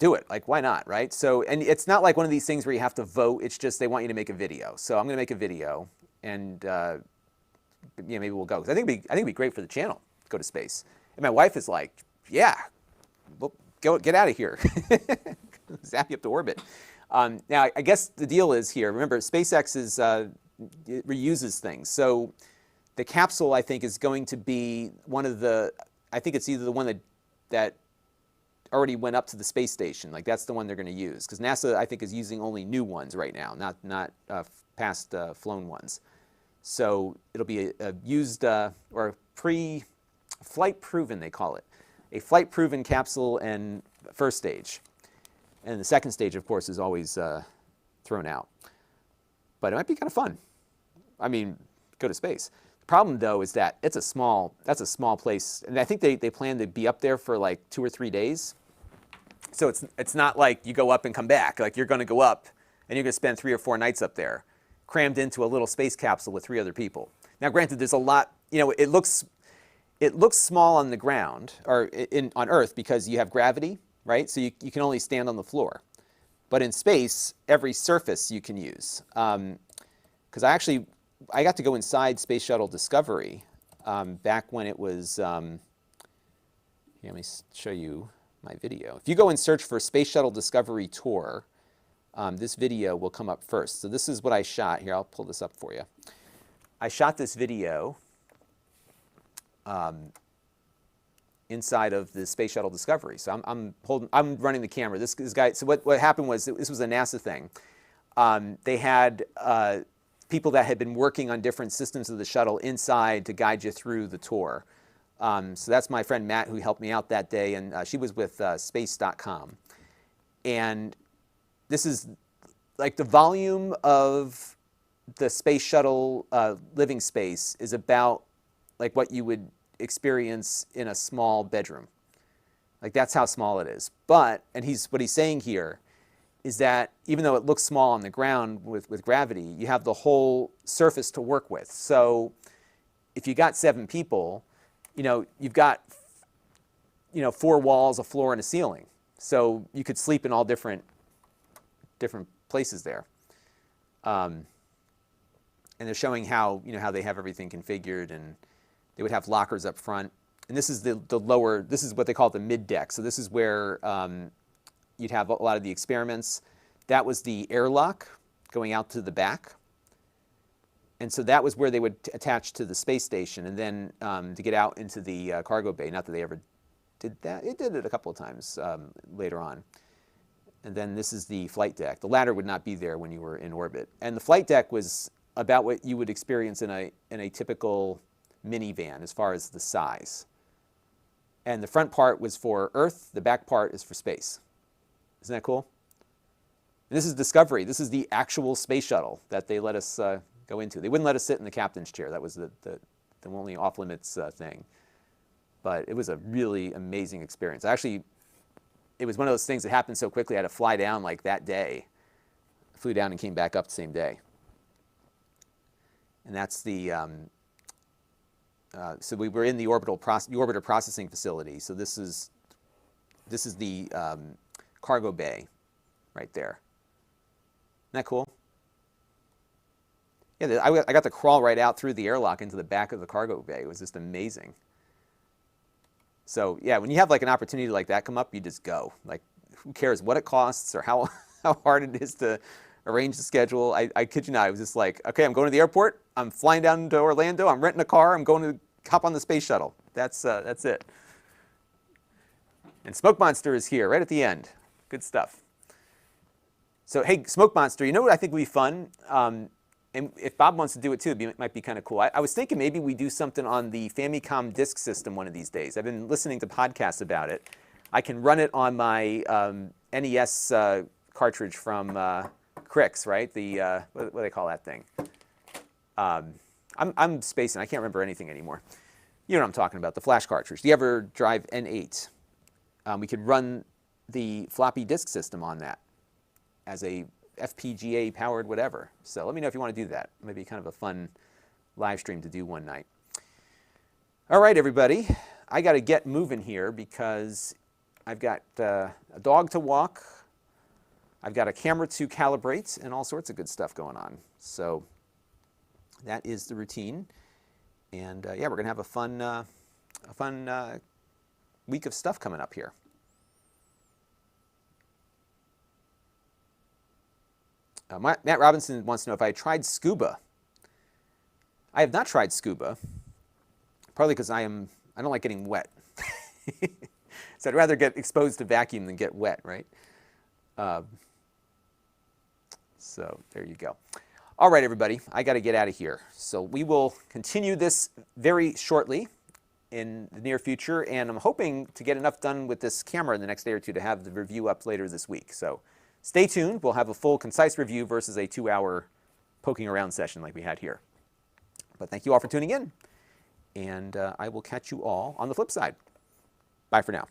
Speaker 1: do it. Like, why not, right? So, and it's not like one of these things where you have to vote. It's just they want you to make a video. So I'm going to make a video. And yeah, maybe we'll go. 'Cause I think it'd be great for the channel to go to space. And my wife is like, yeah, well, get out of here. Zap you up to orbit. Now, I guess the deal is here, remember, SpaceX it reuses things. So the capsule, I think, is going to be one of the, I think it's either the one that already went up to the space station. Like, that's the one they're going to use. Because NASA, I think, is using only new ones right now, not past flown ones. So it'll be a used or pre-flight proven, they call it. A flight proven capsule and first stage. And the second stage, of course, is always thrown out. But it might be kind of fun. I mean, go to space. The problem, though, is that that's a small place. And I think they plan to be up there for like 2 or 3 days. So it's not like you go up and come back. Like you're going to go up and you're going to spend 3 or 4 nights up there, crammed into a little space capsule with 3 other people. Now, granted, there's a lot. You know, it looks small on the ground or on Earth because you have gravity, right? So you can only stand on the floor. But in space, every surface you can use. Because I got to go inside Space Shuttle Discovery back when it was. Here, let me show you my video. If you go and search for Space Shuttle Discovery Tour, this video will come up first. So this is what I shot. Here, I'll pull this up for you. I shot this video inside of the Space Shuttle Discovery. So I'm running the camera. This guy. So what happened was this was a NASA thing. They had people that had been working on different systems of the shuttle inside to guide you through the tour. So that's my friend Matt who helped me out that day, and she was with space.com. And this is like the volume of the space shuttle living space is about like what you would experience in a small bedroom. Like that's how small it is. But, and what he's saying here is that even though it looks small on the ground with gravity, you have the whole surface to work with. So if you got 7 people, you know, you've got, 4 walls, a floor, and a ceiling. So you could sleep in all different places there. And they're showing how, how they have everything configured, and they would have lockers up front. And this is the lower, this is what they call the mid deck. So this is where you'd have a lot of the experiments. That was the airlock going out to the back. And so that was where they would attach to the space station, and then to get out into the cargo bay. Not that they ever did that. It did it a couple of times later on. And then this is the flight deck. The ladder would not be there when you were in orbit. And the flight deck was about what you would experience in a typical minivan as far as the size. And the front part was for Earth. The back part is for space. Isn't that cool? And this is Discovery. This is the actual space shuttle that they let us go into. They wouldn't let us sit in the captain's chair. That was the only off-limits thing. But it was a really amazing experience. Actually, it was one of those things that happened so quickly I had to fly down like that day. I flew down and came back up the same day. And that's the, so we were in the orbiter processing facility. So this is the cargo bay right there. Isn't that cool? Yeah, I got to crawl right out through the airlock into the back of the cargo bay. It was just amazing. So yeah, when you have like an opportunity like that come up, you just go. Like, who cares what it costs or how hard it is to arrange the schedule. I kid you not, I was just like, okay, I'm going to the airport. I'm flying down to Orlando. I'm renting a car. I'm going to hop on the space shuttle. That's it. And Smoke Monster is here right at the end. Good stuff. So hey, Smoke Monster, you know what I think would be fun? And if Bob wants to do it too, it might be kind of cool. I was thinking maybe we do something on the Famicom disk system one of these days. I've been listening to podcasts about it. I can run it on my NES cartridge from Crix, right? The what do they call that thing? I'm spacing. I can't remember anything anymore. You know what I'm talking about, the flash cartridge. Do you ever drive N8? We could run the floppy disk system on that as a FPGA powered whatever. So let me know if you want to do that. Maybe kind of a fun live stream to do one night. All right, everybody. I got to get moving here because I've got a dog to walk. I've got a camera to calibrate and all sorts of good stuff going on. So that is the routine. And yeah, we're going to have a fun week of stuff coming up here. Matt Robinson wants to know if I tried scuba. I have not tried scuba, probably because I don't like getting wet. So I'd rather get exposed to vacuum than get wet, right? So there you go. All right, everybody, I got to get out of here. So we will continue this very shortly in the near future, and I'm hoping to get enough done with this camera in the next day or two to have the review up later this week. So stay tuned. We'll have a full, concise review versus a 2-hour poking around session like we had here. But thank you all for tuning in, and I will catch you all on the flip side. Bye for now.